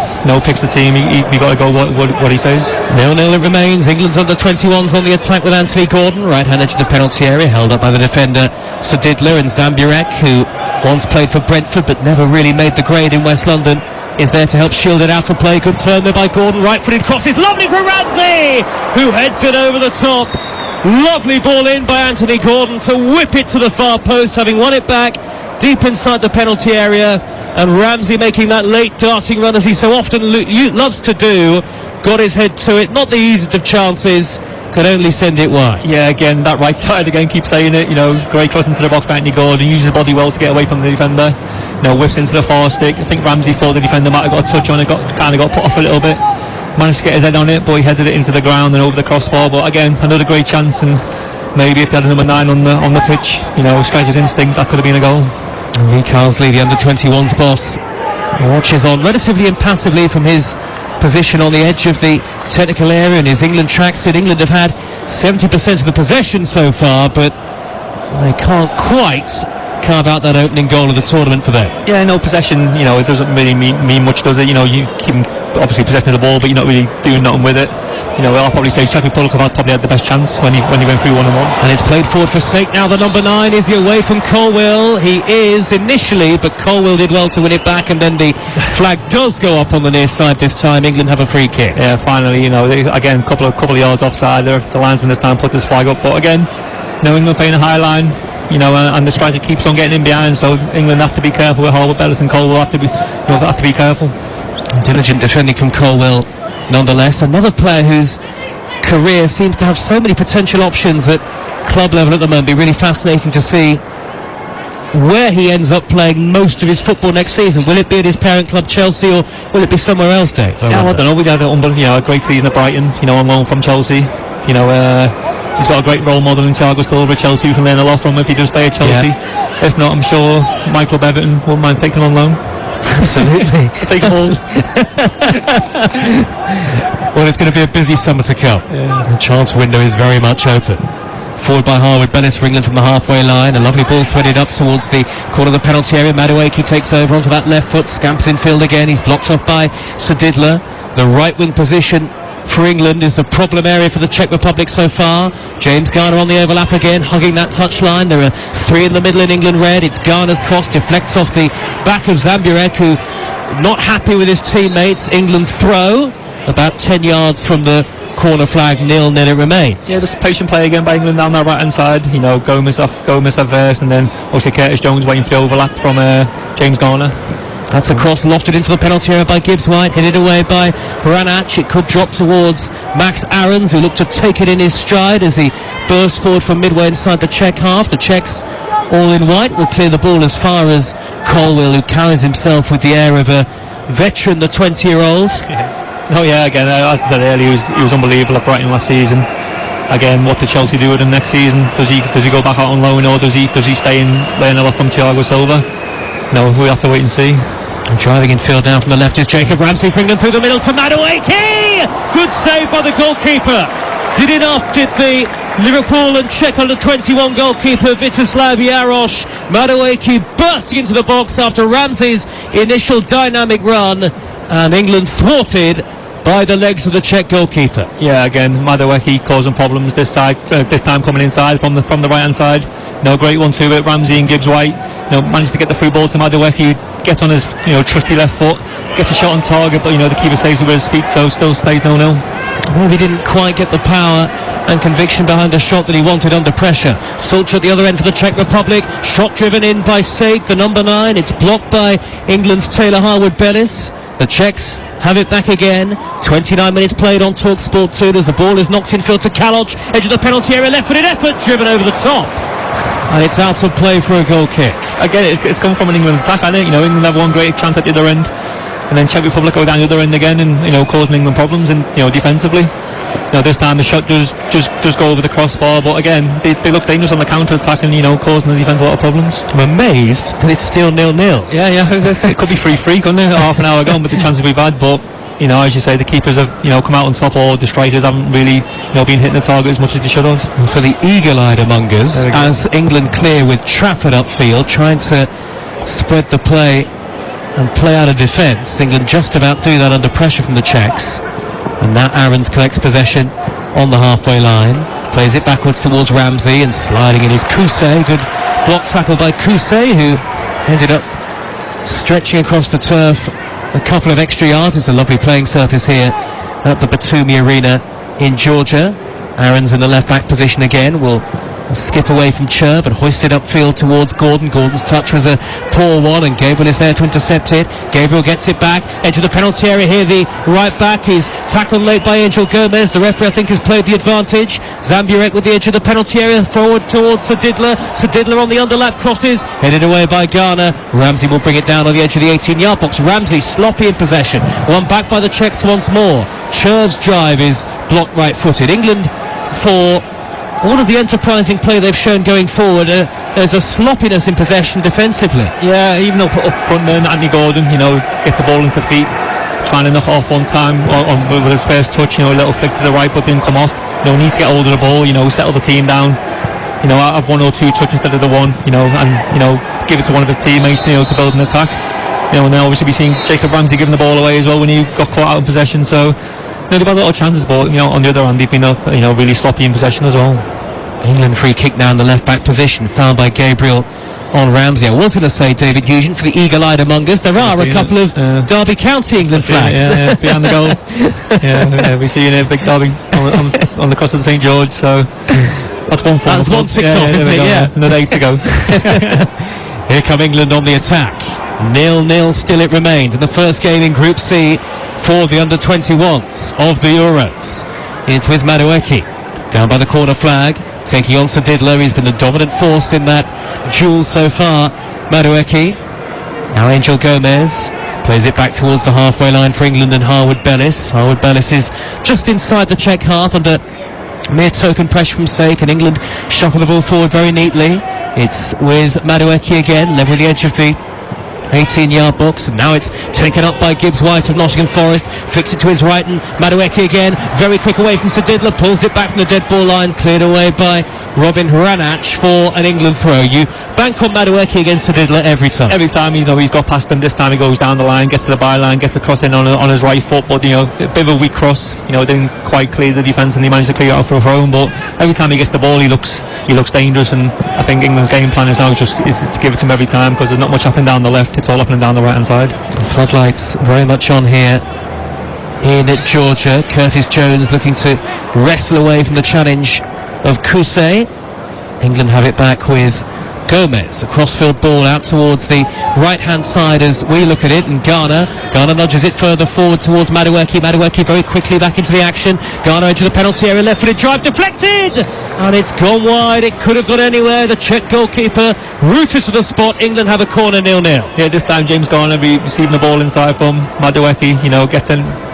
picks the team. He got to go what he says. 0-0 it remains. England's under 21's on the attack with Anthony Gordon, right-hand edge of the penalty area, held up by the defender Sadidler, and Zamburek, who once played for Brentford but never really made the grade in West London, is there to help shield it out of play. Good turn there by Gordon. Right-footed cross is lovely for Ramsey, who heads it over the top. Lovely ball in by Anthony Gordon to whip it to the far post, having won it back deep inside the penalty area. And Ramsey making that late darting run as he so often loves to do. Got his head to it. Not the easiest of chances. Could only send it wide. Yeah, again, that right side again, keep saying it. Great cross into the box by Anthony Gordon. Uses his body well to get away from the defender. Whips into the far stick. I think Ramsey thought the defender might have got a touch on it. Kind of got put off a little bit. Managed to get his head on it, but he headed it into the ground and over the crossbar. But again, another great chance, and maybe if they had a number 9 on the pitch, striker's instinct, that could have been a goal. Lee Carsley, the under-21's boss, watches on relatively impassively from his position on the edge of the technical area in his England tracksuit. England have had 70% of the possession so far, but they can't quite carve out that opening goal of the tournament for them. Yeah, no possession, it doesn't really mean much, does it? You keep obviously possession of the ball, but you're not really doing nothing with it. I'll probably say Czech Republic have probably had the best chance when he went through 1-1. And it's played forward for Stake now. The number 9 is he away from Colwill. He is initially, but Colwill did well to win it back, and then the flag does go up on the near side this time. England have a free kick. Yeah, finally, again, couple of yards offside there. The linesman this time puts his flag up, but again, England playing a high line. And the striker keeps on getting in behind, so England have to be careful with Harwood, Bellis and Colwill have to be careful. Diligent defending from Colwell, nonetheless. Another player whose career seems to have so many potential options at club level at the moment. Be really fascinating to see where he ends up playing most of his football next season. Will it be at his parent club Chelsea, or will it be somewhere else, Dave? I don't know. We had a great season at Brighton, on loan from Chelsea. He's got a great role model in Thiago Silva at Chelsea. You can learn a lot from him if he does stay at Chelsea. Yeah. If not, I'm sure my club Everton wouldn't mind taking him on loan. Absolutely. Take them all. Well, it's going to be a busy summer to come. The chance window is very much open. Forward by Harwood, Bellis for England from the halfway line. A lovely ball threaded up towards the corner of the penalty area. Madueke takes over onto that left foot, scamps in field again. He's blocked off by Sadidler. The right wing position for England is the problem area for the Czech Republic so far. James Garner on the overlap again, hugging that touchline. There are three in the middle in England red. It's Garner's cross, deflects off the back of Zamburek, who not happy with his teammates. England throw about 10 yards from the corner flag, 0-0 it remains. Yeah, there's patient play again by England down that right hand side. Gomez off first, and then obviously Curtis Jones waiting for the overlap from James Garner. That's a cross lofted into the penalty area by Gibbs White, headed away by Ranach. It could drop towards Max Aarons, who looked to take it in his stride as he bursts forward from midway inside the Czech half. The Czechs, all in white, will clear the ball as far as Colwell, who carries himself with the air of a veteran, the 20-year-old. Again, as I said earlier, he was unbelievable at Brighton last season. Again, what did Chelsea do with him next season? Does he go back out on loan, or does he stay and learn a lot from Thiago Silva? No, we have to wait and see. Driving in field now from the left is Jacob Ramsey for England through the middle to Madueke. Good save by the goalkeeper. Did enough, did the Liverpool and Czech under-21 goalkeeper Vitislav Jarosz. Madueke bursting into the box after Ramsey's initial dynamic run, and England thwarted by the legs of the Czech goalkeeper. Yeah, again, Madueke causing problems this time coming inside from the right hand side. Great one to it. Ramsey and Gibbs White managed to get the through ball to Madueke. Gets on his trusty left foot, gets a shot on target, but the keeper saves it with his feet, so still stays 0-0. Well, he didn't quite get the power and conviction behind the shot that he wanted under pressure. Soldier at the other end for the Czech Republic. Shot driven in by Sake, the number 9. It's blocked by England's Taylor Harwood-Bellis. The Czechs have it back again. 29 minutes played on talksport 2 as the ball is knocked in field to Kaloc. Edge of the penalty area, left-footed effort, driven over the top. And it's out of play for a goal kick. Again, it's come from an England attack, I think. England have one great chance at the other end, and then Czech Republic go down the other end again, and causing England problems, and defensively. This time the shot does go over the crossbar, but again they look dangerous on the counter attack, and causing the defence a lot of problems. I'm amazed that it's still 0-0. Yeah, it could be 3-3, couldn't it? Half an hour gone with the chances we've had, but as you say, the keepers have come out on top, or the strikers haven't really been hitting the target as much as they should have. And for the eagle-eyed among us, as England clear with Trafford upfield, trying to spread the play and play out of defence, England just about do that under pressure from the Czechs. And now Aarons collects possession on the halfway line, plays it backwards towards Ramsey, and sliding in is Kousé. Good block tackle by Kousé, who ended up stretching across the turf a couple of extra yards. It's a lovely playing surface here at the Batumi Arena in Georgia. Aarons in the left back position again, will skip away from Cherv and hoist it upfield towards Gordon. Gordon's touch was a poor one, and Gabriel is there to intercept it. Gabriel gets it back, edge of the penalty area here, the right back. He's tackled late by Angel Gomez. The referee, I think, has played the advantage. Zamburek with the edge of the penalty area, forward towards Sadidler. Sadidler on the underlap, crosses, headed away by Garner. Ramsey will bring it down on the edge of the 18-yard box. Ramsey sloppy in possession, one back by the Czechs once more. Cherv's drive is blocked right-footed. England, for all of the enterprising play they've shown going forward, there's a sloppiness in possession defensively. Yeah, even up front then, Anthony Gordon, gets the ball into feet, trying to knock it off one time with his first touch, a little flick to the right, but didn't come off. Need to get hold of the ball, settle the team down, have one or two touches instead of the one, and give it to one of his teammates, to build an attack. And then obviously we've seen Jacob Ramsey giving the ball away as well when he got caught out in possession, so they've had a lot of chances, but on the other hand they've been really sloppy in possession as well. England free kick now in the left back position, fouled by Gabriel on Ramsey. I was going to say David Nugent for the eagle-eyed among us. There are a couple of Derby County England flags. Yeah, behind the goal. We're seeing a big Derby on the cross of St George, so that's one for. That's one ticked off, isn't it? Yeah. Another 8 to go. Here come England on the attack. 0-0 still it remains in the first game in Group C for the under-21s of the Euros. It's with Madueke down by the corner flag, taking on Sadidler. He's been the dominant force in that duel so far. Madueke. Now Angel Gomez plays it back towards the halfway line for England and Harwood Bellis. Harwood Bellis is just inside the Czech half under mere token pressure from Sake, and England shuffle the ball forward very neatly. It's with Madueke again, level the edge of the 18-yard box, and now it's taken up by Gibbs White of Nottingham Forest. Flicks it to his right, and Madueke again, very quick away from Sadidler, pulls it back from the dead ball line, cleared away by Robin Hranach for an England throw. You bank on Madueke against Sadidler every time. Every time, he's got past him. This time he goes down the line, gets to the byline, gets a cross in on his right foot, but a bit of a weak cross. Didn't quite clear the defence, and he managed to clear it out for a throw. But every time he gets the ball, he looks dangerous, and I think England's game plan is now just to give it to him every time, because there's not much happening down the left. It's all happening down the right hand side. The floodlights very much on here in Georgia. Curtis Jones looking to wrestle away from the challenge of Kusei. England have it back with Gomez, a crossfield ball out towards the right hand side as we look at it, and Garner nudges it further forward towards Madueke very quickly back into the action. Garner into the penalty area, left footed drive deflected, and it's gone wide. It could have gone anywhere. The Czech goalkeeper rooted to the spot. England have a corner 0-0. Yeah, this time James Garner receiving the ball inside from Madueke,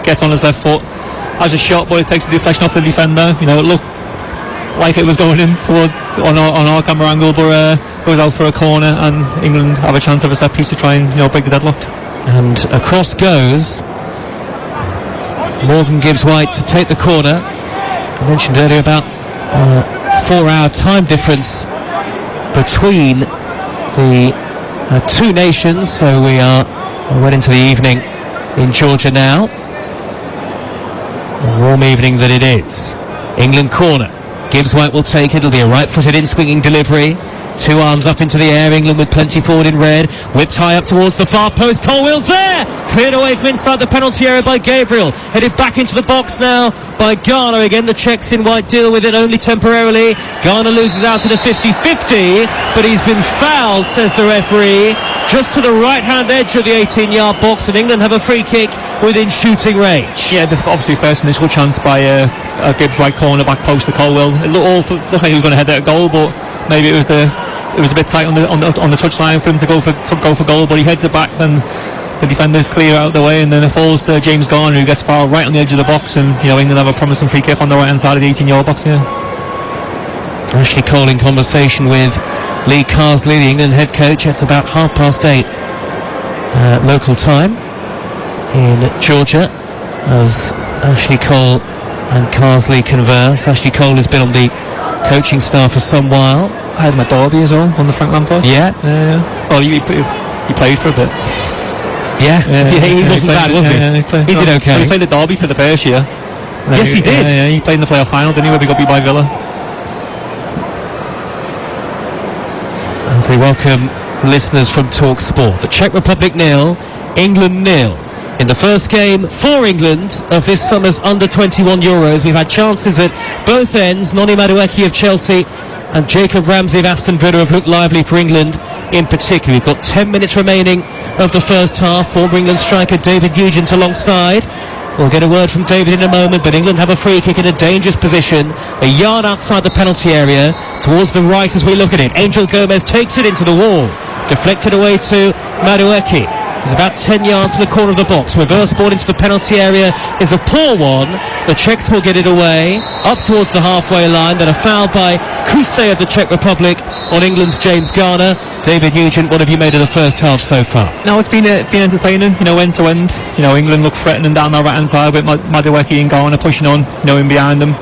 gets on his left foot, has a shot, but it takes the deflection off the defender. It looked like it was going in towards on our camera angle, but goes out for a corner, and England have a chance of a set piece to try and break the deadlock. And across goes Morgan Gibbs White to take the corner. I mentioned earlier about 4-hour time difference between the two nations, so we are well into the evening in Georgia now. A warm evening that it is. England corner. Gibbs White will take it. It'll be a right-footed in-swinging delivery. Two arms up into the air. England with plenty forward in red. Whipped high up towards the far post. Colwell's there. Cleared away from inside the penalty area by Gabriel. Headed back into the box now by Garner again. The Czechs in white deal with it only temporarily. Garner loses out at a 50-50, but he's been fouled, says the referee, just to the right-hand edge of the 18-yard box, and England have a free kick within shooting range. Yeah, obviously first initial chance by a Gibbs right corner back post to Colwell. It looked like he was going to head that goal, but maybe it was a bit tight on the touchline for him to go for goal, but he heads it back, and the defenders clear out of the way, and then it falls to James Garner, who gets fouled right on the edge of the box, and England have a promising free kick on the right hand side of the 18-yard box here. Ashley Cole in conversation with Lee Carsley, the England head coach. It's about 8:30 local time in Georgia as Ashley Cole and Carsley converse. Ashley Cole has been on the coaching staff for some while. I had my Derby as well on the Frank Lampard. Yeah. Oh, he played for a bit. Yeah, he wasn't bad, was he? He did okay. Well, he played the Derby for the first year. Yes, he did. Yeah, he played in the playoff final, didn't he, where we got beat by Villa. As we welcome listeners from talksport. The Czech Republic 0, England 0. In the first game for England of this summer's under-21 Euros, we've had chances at both ends. Noni Madueke of Chelsea and Jacob Ramsey of Aston Villa have looked lively for England in particular. We've got 10 minutes remaining of the first half. Former England striker David Nugent alongside. We'll get a word from David in a moment, but England have a free kick in a dangerous position, a yard outside the penalty area, towards the right as we look at it. Angel Gomez takes it into the wall, deflected away to Madueke. He's about 10 yards from the corner of the box. Reverse ball into the penalty area is a poor one. The Czechs will get it away up towards the halfway line. Then a foul by Kusei of the Czech Republic on England's James Garner. David Nugent, what have you made of the first half so far? No, it's been entertaining, end to end. England look threatening down the right hand side with Madueke and Garner pushing on, in behind them.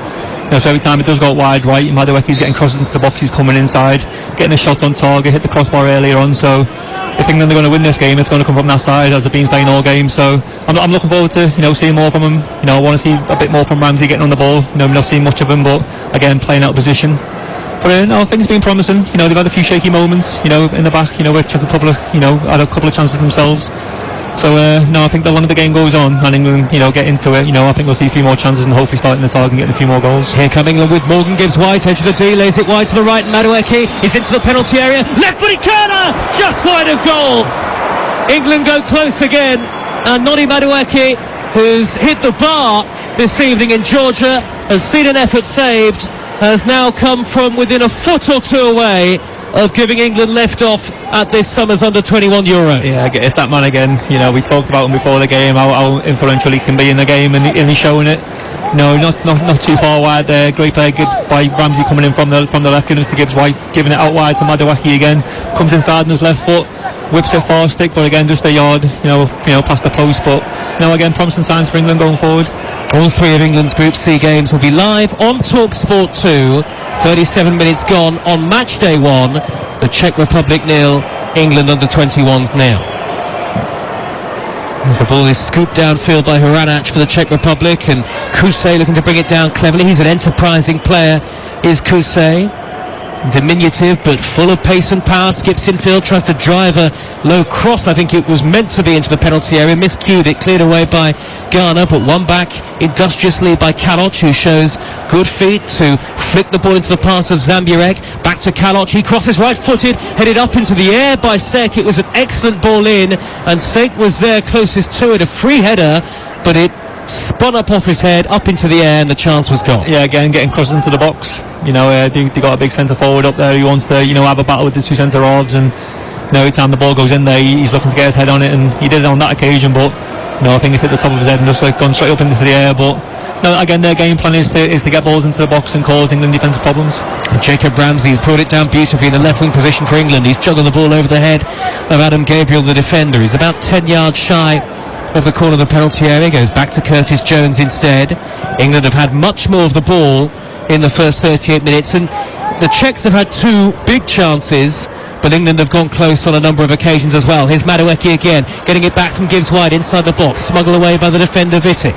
So every time it does go wide right, Madueke's getting crosses into the box, he's coming inside, getting a shot on target, hit the crossbar earlier on. So if England are going to win this game, it's going to come from that side, as they've been saying all game. So I'm looking forward to seeing more from him. I want to see a bit more from Ramsey getting on the ball. We've not seen much of him, but again playing out of position. But things have been promising. They've had a few shaky moments. In the back. Where Czech Republic had a couple of chances themselves. So no, I think the longer the game goes on and England, get into it, I think we'll see a few more chances and hopefully starting the target and getting a few more goals. Here come England with Morgan gives White, edge of the D, lays it wide to the right, Madueke is into the penalty area, left-footed corner, just wide of goal. England go close again, and Noni Madueke, who's hit the bar this evening in Georgia, has seen an effort saved, has now come from within a foot or two away of giving England lift off at this summer's under-21 Euros. Yeah, it's that man again. We talked about him before the game, how influential he can be in the game, and he's showing it. No, not too far wide there. Great play by Ramsey coming in from the left, giving it to Gibbs White, giving it out wide to Madueke again. Comes inside on his left foot, whips it far stick, but again just a yard, past the post. But again, promising signs for England going forward. All three of England's Group C games will be live on talksport 2. 37 minutes gone on match day 1. The Czech Republic 0, England under-21s 0. As the ball is scooped downfield by Hranac for the Czech Republic, and Kusej looking to bring it down cleverly. He's an enterprising player, is Kusej. Diminutive but full of pace and power, skips infield, tries to drive a low cross. I think it was meant to be into the penalty area, miscued it, cleared away by Garner, but won back industriously by Kaloc, who shows good feet to flick the ball into the pass of Zambiurek. Back to Kaloc, he crosses right-footed, headed up into the air by Sek. It was an excellent ball in, and Sek was there closest to it, a free header, but it spun up off his head, up into the air, and the chance was gone. Yeah, again, getting crossed into the box. They got a big centre forward up there who wants to, have a battle with the two centre halves, and every time the ball goes in there, he's looking to get his head on it, and he did it on that occasion, but I think it's hit the top of his head and just gone straight up into the air. But again, their game plan is to get balls into the box and cause England defensive problems. Jacob Ramsey's brought it down beautifully in the left wing position for England. He's juggled the ball over the head of Adam Gabriel, the defender. He's about 10 yards shy of the corner of the penalty area, goes back to Curtis Jones instead. England have had much more of the ball in the first 38 minutes, and the Czechs have had two big chances, but England have gone close on a number of occasions as well. Here's Madueke again, getting it back from Gibbs White inside the box, smuggled away by the defender Vitic.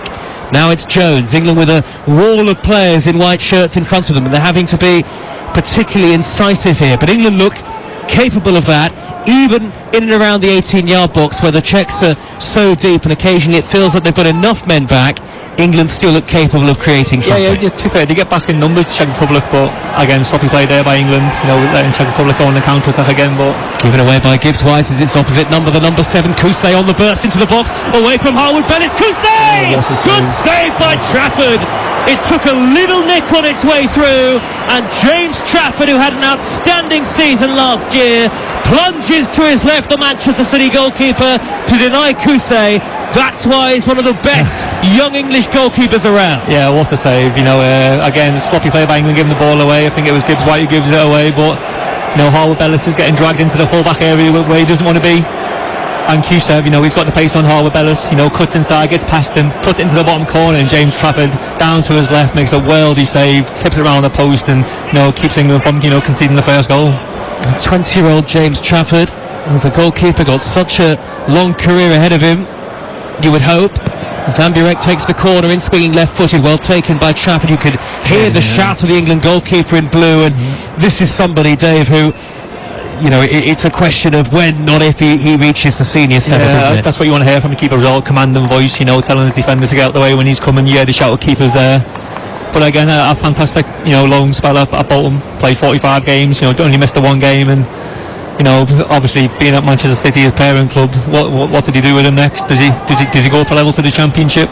Now it's Jones. England with a wall of players in white shirts in front of them, and they're having to be particularly incisive here, but England look capable of that, even in and around the 18-yard box, where the Czechs are so deep and occasionally it feels that they've got enough men back. England still look capable of creating something. Yeah, to be fair, they get back in numbers to Czech Republic, but again, sloppy play there by England, letting Czech Republic go on the counter-attack again, but given away by Gibbs White as its opposite number, the number 7, Kusej on the burst into the box, away from Harwood Bellis. Kusej! Good save by Trafford. It took a little nick on its way through, and James Trafford, who had an outstanding season last year, plunges to his left, the Manchester City goalkeeper, to deny Kusej. That's why he's one of the best young English goalkeepers around. Yeah, what a save. Again, sloppy play by England giving the ball away. I think it was Gibbs White who gives it away, but Harwood Bellis is getting dragged into the full-back area where he doesn't want to be. And Kusej, he's got the pace on Harwood Bellis, cuts inside, gets past him, puts it into the bottom corner, and James Trafford down to his left makes a worldy save, tips it around the post, and keeps England from conceding the first goal. 20-year-old James Trafford, as a goalkeeper, got such a long career ahead of him, you would hope. Zambiurek takes the corner in, swinging left-footed, well taken by Trafford. You could hear the shout of the England goalkeeper in blue, and this is somebody, Dave, who it's a question of when, not if, he reaches the senior setup, isn't it? That's what you want to hear from a keeper, all command and voice, telling his defenders to get out the way when he's coming. The shout of keepers there. But again, a fantastic, loan spell up at Bolton. Played 45 games, only missed the one game, and obviously being at Manchester City, his parent club, what did he do with him next? Does he go up a level to the Championship?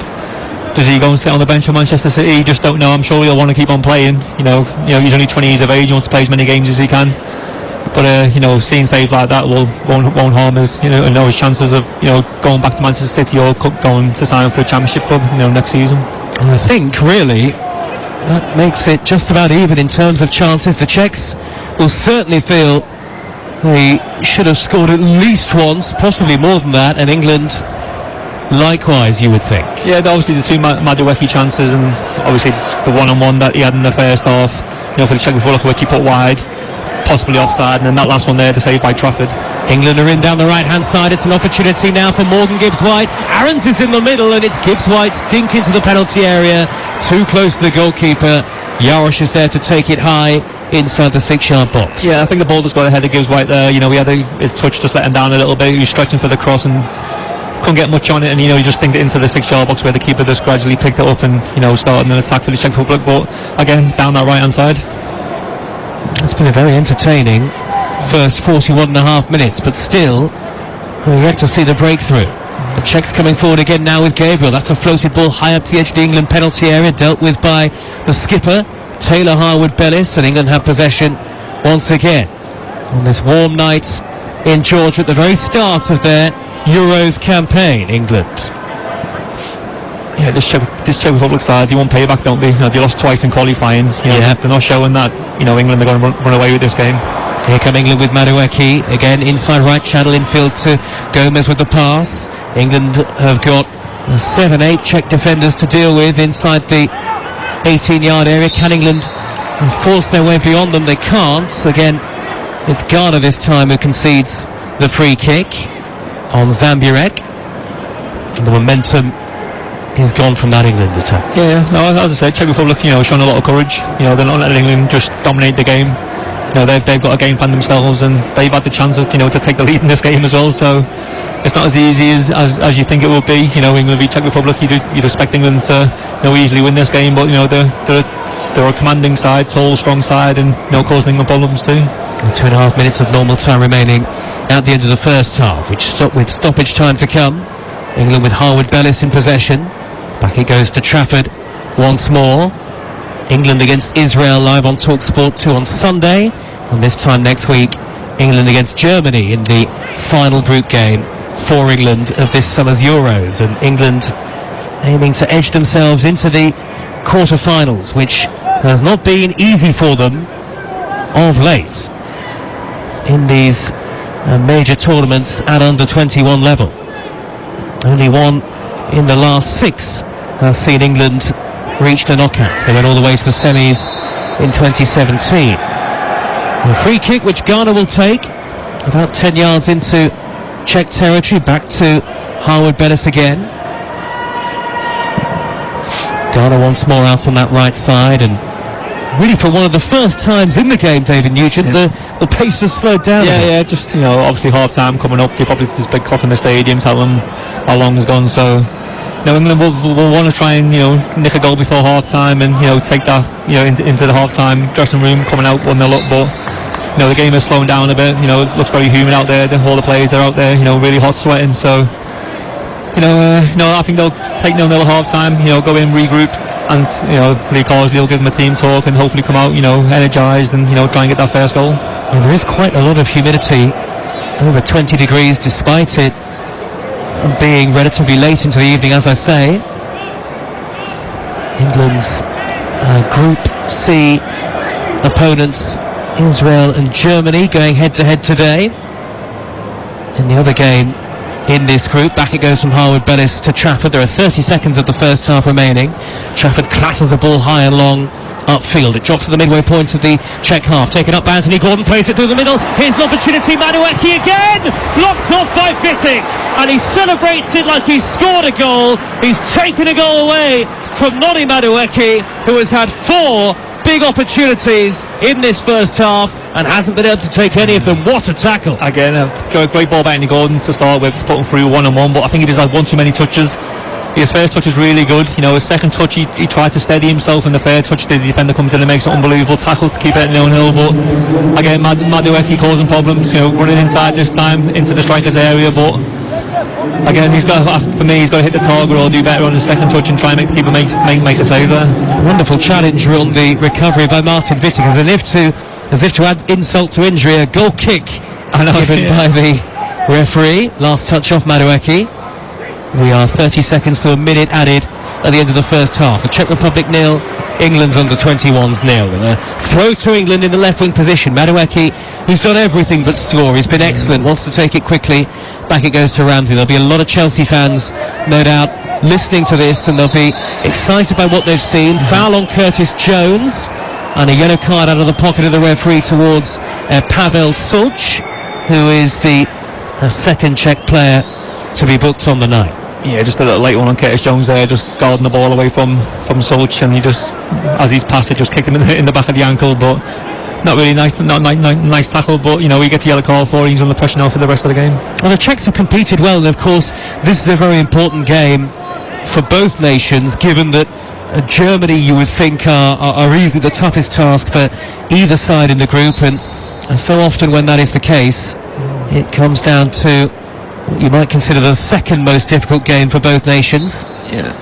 Does he go and sit on the bench for Manchester City? Just don't know. I'm sure he'll want to keep on playing. He's only 20 years of age. He wants to play as many games as he can. But seeing saves like that won't harm his his chances of going back to Manchester City or going to sign for a Championship club next season. And I think really that makes it just about even in terms of chances. The Czechs will certainly feel they should have scored at least once, possibly more than that, and England likewise, you would think. Yeah, obviously the two Madueke chances, and obviously the one-on-one that he had in the first half, for the Czech Republic, which he put wide, possibly offside, and then that last one there to save by Trafford. England are in down the right-hand side. It's an opportunity now for Morgan Gibbs White. Aarons is in the middle, and it's Gibbs White's dink into the penalty area, too close to the goalkeeper. Jarosz is there to take it high inside the 6-yard box. Yeah, I think the ball just got ahead of Gibbs White there. He had his touch just let him down a little bit. He was stretching for the cross and couldn't get much on it, and you just think it into the 6-yard box where the keeper just gradually picked it up and started an attack for the Czech Republic. But again, down that right hand side. It's been a very entertaining first 41 and a half minutes, but still we're yet to see the breakthrough. The Czechs coming forward again now with Gabriel. That's a floated ball high up to the edge of the England penalty area, dealt with by the skipper Taylor Harwood-Bellis, and England have possession once again on this warm night in Georgia at the very start of their Euros campaign. England. Yeah, this Czech Republic side, they want payback, don't they? They lost twice in qualifying. They're not showing that. England are going to run away with this game. Here come England with Madueke again inside right channel infield to Gomez with the pass. England have got 7-8 Czech defenders to deal with inside the 18-yard area. Can England force their way beyond them? They can't. Again, it's Ghana this time who concedes the free kick on Zamburek. The momentum is gone from that England attack. Yeah, no, as I said, Czech Republic, showing a lot of courage. They're not letting England just dominate the game. They've got a game plan themselves, and they've had the chances, to take the lead in this game as well. So it's not as easy as you think it will be. England v Czech Republic, you'd expect England to easily win this game, but they're a commanding side, tall, strong side, and causing England problems too. And 2.5 minutes of normal time remaining at the end of the first half, which with stoppage time to come. England with Harwood-Bellis in possession. Back it goes to Trafford once more. England against Israel live on talksport 2 on Sunday, and this time next week England against Germany in the final group game for England of this summer's Euros. And England aiming to edge themselves into the quarter-finals, which has not been easy for them of late in these major tournaments at under-21 level. Only one in the last 6 has seen England reach the knockouts. They went all the way to the semis in 2017. A free kick which Ghana will take about 10 yards into Czech territory. Back to Harwood-Bellis again. Ghana once more out on that right side, and really for one of the first times in the game, David Nugent, the pace has slowed down. Just obviously half time coming up. You probably there's a big clock in the stadium telling them how long it's gone. So England will want to try and nick a goal before half time and take that into the half time dressing room coming out 1-0 up. But the game is slowing down a bit. It looks very humid out there. All the players are out there. Really hot sweating. So I think they'll take 0-0 at half time. Go in, regroup, and Lee Carsley will give them a team talk and hopefully come out energised and try and get that first goal. And there is quite a lot of humidity, over 20 degrees despite it being relatively late into the evening, as I say. England's Group C opponents, Israel and Germany, going head-to-head today. In the other game in this group, back it goes from Harwood-Bellis to Trafford. There are 30 seconds of the first half remaining. Trafford classes the ball high and long upfield. It drops to the midway point of the Czech half. Taken up by Anthony Gordon, plays it through the middle. Here's an opportunity. Madueke again, blocked off by Vitic, and he celebrates it like he's scored a goal. He's taken a goal away from Noni Madueke, who has had 4 big opportunities in this first half and hasn't been able to take any of them. What a tackle. Again, a great ball by Anthony Gordon to start with, put him through 1-on-1, but I think he just had one too many touches. His first touch is really good. His second touch, he tried to steady himself, and the third touch, the defender comes in and makes an unbelievable tackle to keep it at 0-0. But again, Madueke causing problems, running inside this time into the striker's area. But again, he's got to hit the target or do better on his second touch and try and make the keeper make a save there. Wonderful challenge on the recovery by Martin Vitic, as if to add insult to injury. A goal kick given by the referee. Last touch off Madueke. We are 30 seconds to a minute added at the end of the first half. The Czech Republic 0, England's under-21s 0. And a throw to England in the left-wing position. Madueke, who's done everything but score, he's been excellent, wants to take it quickly. Back it goes to Ramsey. There'll be a lot of Chelsea fans, no doubt, listening to this, and they'll be excited by what they've seen. Foul on Curtis Jones, and a yellow card out of the pocket of the referee towards Pavel Such, who is the second Czech player to be booked on the night. Yeah, just a little late one on Curtis Jones there, just guarding the ball away from Such, and he just, as he's passed it, just kicked him in the back of the ankle. But not really nice, nice tackle, but you know, he gets a yellow card for it. He's under pressure now for the rest of the game. Well, the Czechs have competed well, and of course this is a very important game for both nations, given that Germany, you would think, are easily the toughest task for either side in the group, and so often when that is the case, it comes down to what you might consider the second most difficult game for both nations. Yeah.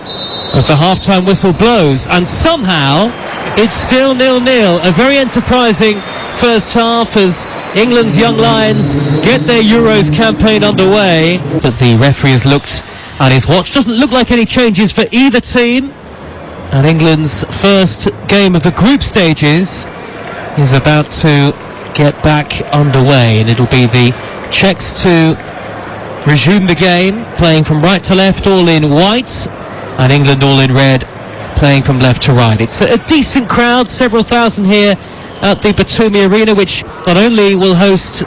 As the half-time whistle blows, and somehow it's still 0-0. A very enterprising first half as England's young lions get their Euros campaign underway. But the referee has looked at his watch. Doesn't look like any changes for either team. And England's first game of the group stages is about to get back underway, and it'll be the Czechs to resume the game, playing from right to left, all in white, and England all in red, playing from left to right. It's a decent crowd, several thousand here at the Batumi Arena, which not only will host two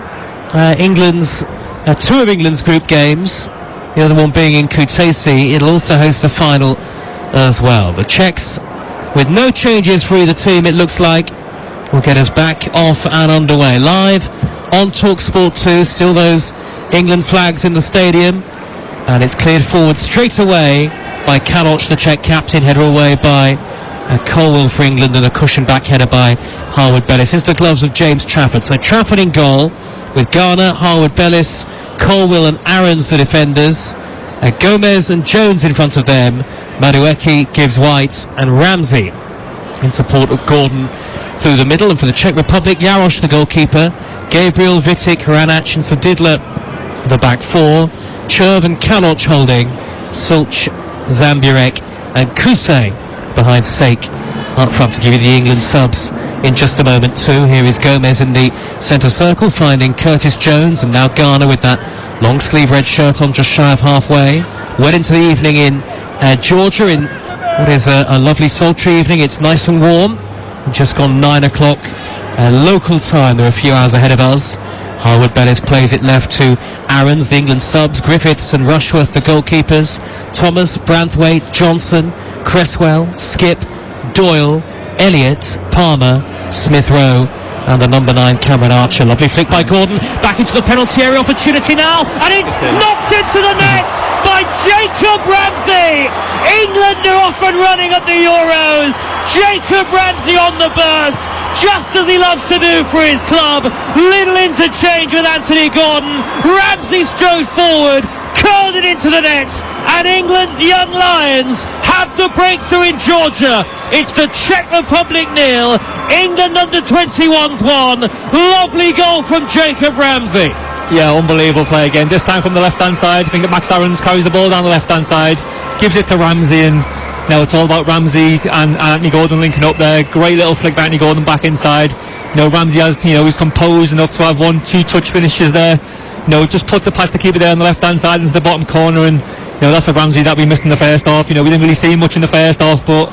of England's group games, the other one being in Kutaisi, it'll also host the final as well. The Czechs, with no changes for either team, it looks like, will get us back off and underway. Live on talksport 2, still those England flags in the stadium, and it's cleared forward straight away by Kanoc, the Czech captain, header away by Colwell for England, and a cushion back header by Harwood-Bellis into the gloves of James Trafford. So Trafford in goal with Garner, Harwood-Bellis, Colwell and Aarons the defenders, Gomez and Jones in front of them. Madueke gives White, and Ramsey in support of Gordon through the middle. And for the Czech Republic, Jarosz the goalkeeper, Gabriel, Vitic, Hranac and Sadidla the back four, Cherv and Kanoc holding, Sulch, Zamburek and Kusej behind Sake up front. To give you the England subs in just a moment too. Here is Gomez in the centre circle, finding Curtis Jones, and now Garner with that long sleeve red shirt on just shy of halfway. Went into the evening in Georgia in what is a lovely sultry evening. It's nice and warm. Just gone 9 o'clock local time. There are a few hours ahead of us. Harwood-Bellis plays it left to Aarons, the England subs, Griffiths and Rushworth the goalkeepers, Thomas, Branthwaite, Johnson, Cresswell, Skip, Doyle, Elliott, Palmer, Smith-Rowe and the number 9 Cameron Archer. Lovely flick by Gordon, back into the penalty area, opportunity now, and it's knocked into the net by Jacob Ramsey. England are off and running at the Euros. Jacob Ramsey on the burst, just as he loves to do for his club. Little interchange with Anthony Gordon. Ramsey strode forward, curled it into the net, and England's young lions have the breakthrough in Georgia. It's the Czech Republic 0, England under 21's 1. Lovely goal from Jacob Ramsey. Yeah, unbelievable play again. This time from the left-hand side. I think Max Aarons carries the ball down the left-hand side, gives it to Ramsey, and now it's all about Ramsey and Anthony Gordon linking up there. Great little flick by Anthony Gordon back inside. Ramsey has, he's composed enough to have 1-2 touch finishes there. Just puts it past the keeper there on the left-hand side into the bottom corner, and that's the Ramsey that we missed in the first half. We didn't really see much in the first half, but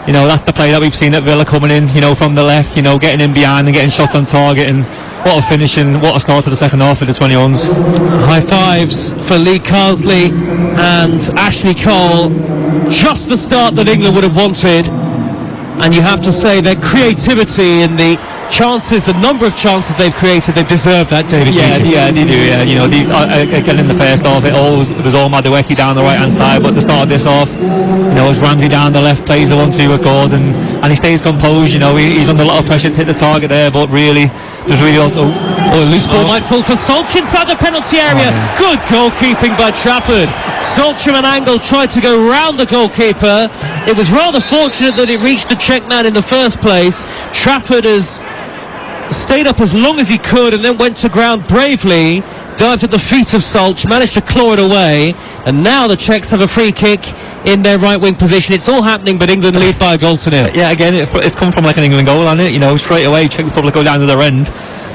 that's the play that we've seen at Villa coming in, from the left, getting in behind and getting shots on target, and what a finish and what a start to the second half for the 21's. High fives for Lee Carsley and Ashley Cole. Just the start that England would have wanted, and you have to say their creativity and the chances, the number of chances they've created, they've deserved that, David. Yeah, they do. Yeah, again in the first half, it was all Madueke down the right hand side, but to start this off, as Ramsey down the left plays the 1-2 with Gordon, and he stays composed. He's under a lot of pressure to hit the target there, but really, there's really also loose ball might fall for Solch inside the penalty area. Good goalkeeping by Trafford. Solch from an angle tried to go round the goalkeeper. It was rather fortunate that it reached the Czech man in the first place. Trafford has stayed up as long as he could and then went to ground bravely, dived at the feet of Solch, managed to claw it away, and now the Czechs have a free kick in their right wing position. It's all happening, but England lead by a goal to nil. Yeah, again, it's come from like an England goal, hasn't it? Straight away Czech Republic go down to their end.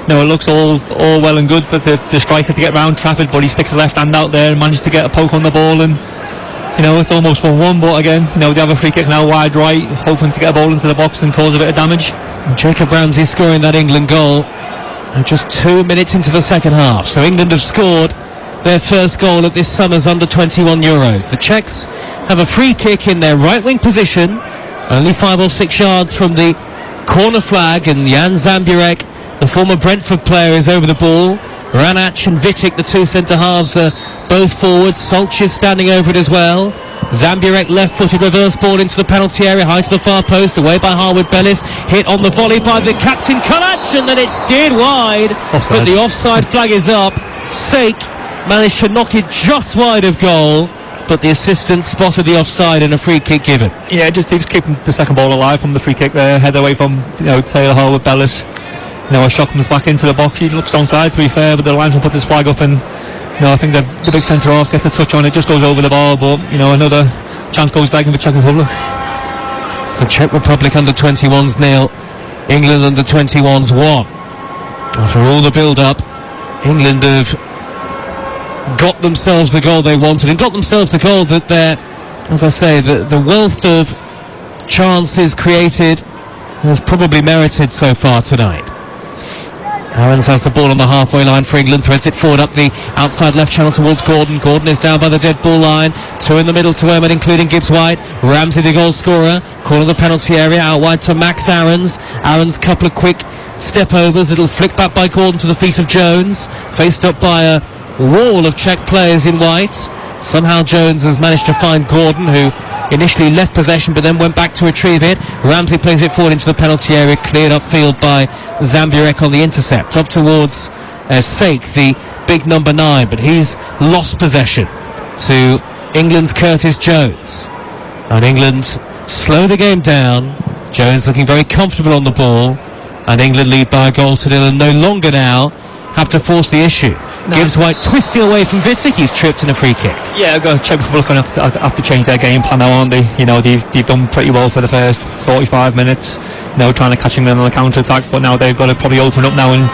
It looks all well and good for the striker to get round Trafford, but he sticks his left hand out there and manages to get a poke on the ball, and it's almost 1-1, but again, they have a free kick now wide right, hoping to get a ball into the box and cause a bit of damage. Jacob Ramsey scoring that England goal just 2 minutes into the second half. So England have scored their first goal at this summer's under-21 Euros. The Czechs have a free kick in their right wing position, only 5 or 6 yards from the corner flag, and Jan Zamburek, the former Brentford player, is over the ball. Ranac and Vitic, the two centre-halves, are both forwards. Solskjaer standing over it as well. Zamburek left-footed reverse ball into the penalty area, high to the far post, away by Harwood Bellis, hit on the volley by the captain Kalac, and then it's steered wide. Offside. But the offside flag is up. Sake managed to knock it just wide of goal, but the assistant spotted the offside and a free kick given. Yeah, just keeping the second ball alive from the free kick there, head away from Taylor Harwood Bellis. A shot comes back into the box. He looks onside, to be fair, but the linesman puts his flag up, and I think the big centre half gets a touch on it, just goes over the bar, but another chance goes back in the Czech Republic. It's the Czech Republic under 21s 0, England under 21s 1. After all the build-up, England have got themselves the goal they wanted, and got themselves the goal that they're, as I say, the wealth of chances created has probably merited so far tonight. Aarons has the ball on the halfway line for England, threads it forward up the outside left channel towards Gordon. Gordon is down by the dead ball line. Two in the middle to Ermine, including Gibbs-White. Ramsey, the goal scorer, corner of the penalty area, out wide to Max Aarons. Aarons, couple of quick step overs, little flick back by Gordon to the feet of Jones, faced up by a wall of Czech players in white. Somehow Jones has managed to find Gordon, who initially left possession but then went back to retrieve it. Ramsey plays it forward into the penalty area, cleared upfield by Zamburek on the intercept, up towards Sake, the big number 9, but he's lost possession to England's Curtis Jones, and England slow the game down. Jones looking very comfortable on the ball, and England lead by a goal to 0, and no longer now have to force the issue. Gibbs-White twisting away from Vitic, he's tripped in a free kick. Yeah, Czech Republic have to change their game plan now, aren't they? They've done pretty well for the first 45 minutes, trying to catch England on the counter-attack, but now they've got to probably open up now and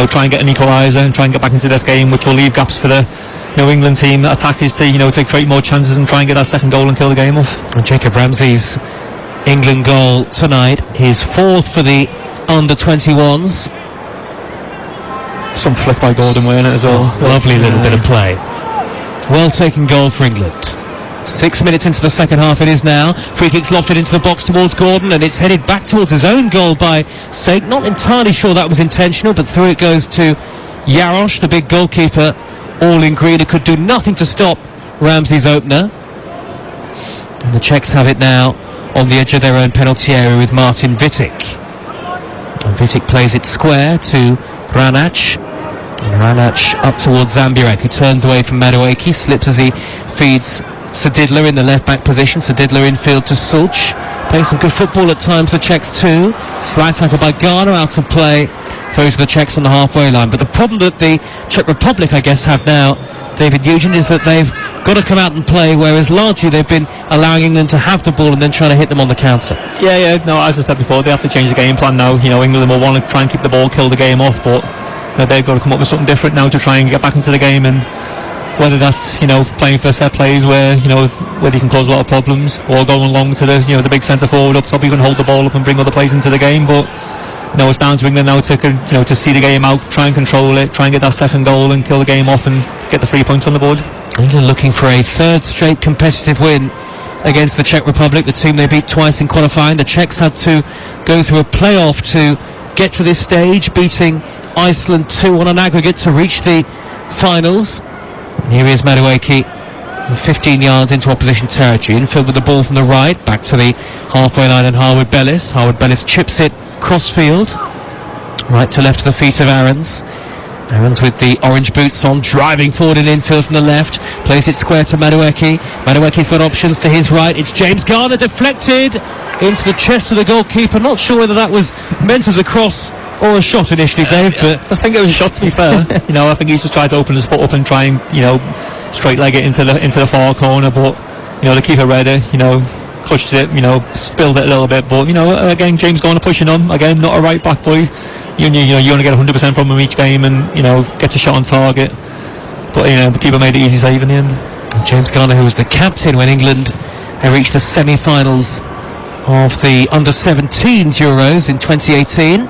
try and get an equaliser and try and get back into this game, which will leave gaps for the England team attackers to create more chances and try and get that second goal and kill the game off. And Jacob Ramsey's England goal tonight, his 4th for the under-21s. Some flick by Gordon wearing it as well. Lovely little bit of play. Well taken goal for England. 6 minutes into the second half it is now. Free kick's lofted into the box towards Gordon, and it's headed back towards his own goal by Sake. Not entirely sure that was intentional, but through it goes to Jarosz, the big goalkeeper, all in green, who could do nothing to stop Ramsey's opener. And the Czechs have it now on the edge of their own penalty area with Martin Vitic. And Vitic plays it square to Ranac. And Ranac up towards Zamburek, who turns away from Madueke, slips as he feeds Sadidler in the left-back position. Sadidler infield to Sulc. Playing some good football at times for Czechs too. Slide tackle by Garner, out of play. Throws to the Czechs on the halfway line. But the problem that the Czech Republic, I guess, have now, David Nugent, is that they've got to come out and play, whereas largely they've been allowing England to have the ball and then trying to hit them on the counter. Yeah, no, as I said before, they have to change the game plan now. England will want to try and keep the ball, kill the game off, but they've got to come up with something different now to try and get back into the game, and whether that's playing for set plays where where they can cause a lot of problems, or going long to the big centre forward up top, you can hold the ball up and bring other players into the game. But it's down to England now to see the game out, try and control it, try and get that second goal and kill the game off and get the 3 points on the board. England looking for a 3rd straight competitive win against the Czech Republic, the team they beat twice in qualifying. The Czechs had to go through a playoff to get to this stage, beating Iceland 2-1 on aggregate to reach the finals. Here is Madueke, 15 yards into opposition territory, infield with the ball from the right, back to the halfway line, and Harwood Bellis. Harwood Bellis chips it crossfield, right to left to the feet of Aarons. Aarons with the orange boots on, driving forward in infield from the left, plays it square to Madueke. Madueke's got options to his right. It's James Garner, deflected into the chest of the goalkeeper. Not sure whether that was meant as a cross or a shot initially, Dave, but I think it was a shot, to be fair. I think he's just tried to open his foot up and try and straight leg it into the far corner, but the keeper read it, clutched it, spilled it a little bit, but again, James Garner pushing on, again, not a right back boy. You want to get 100% from him each game and get a shot on target, but the keeper made it easy save in the end. And James Garner, who was the captain when England reached the semi-finals of the under-17s Euros in 2018.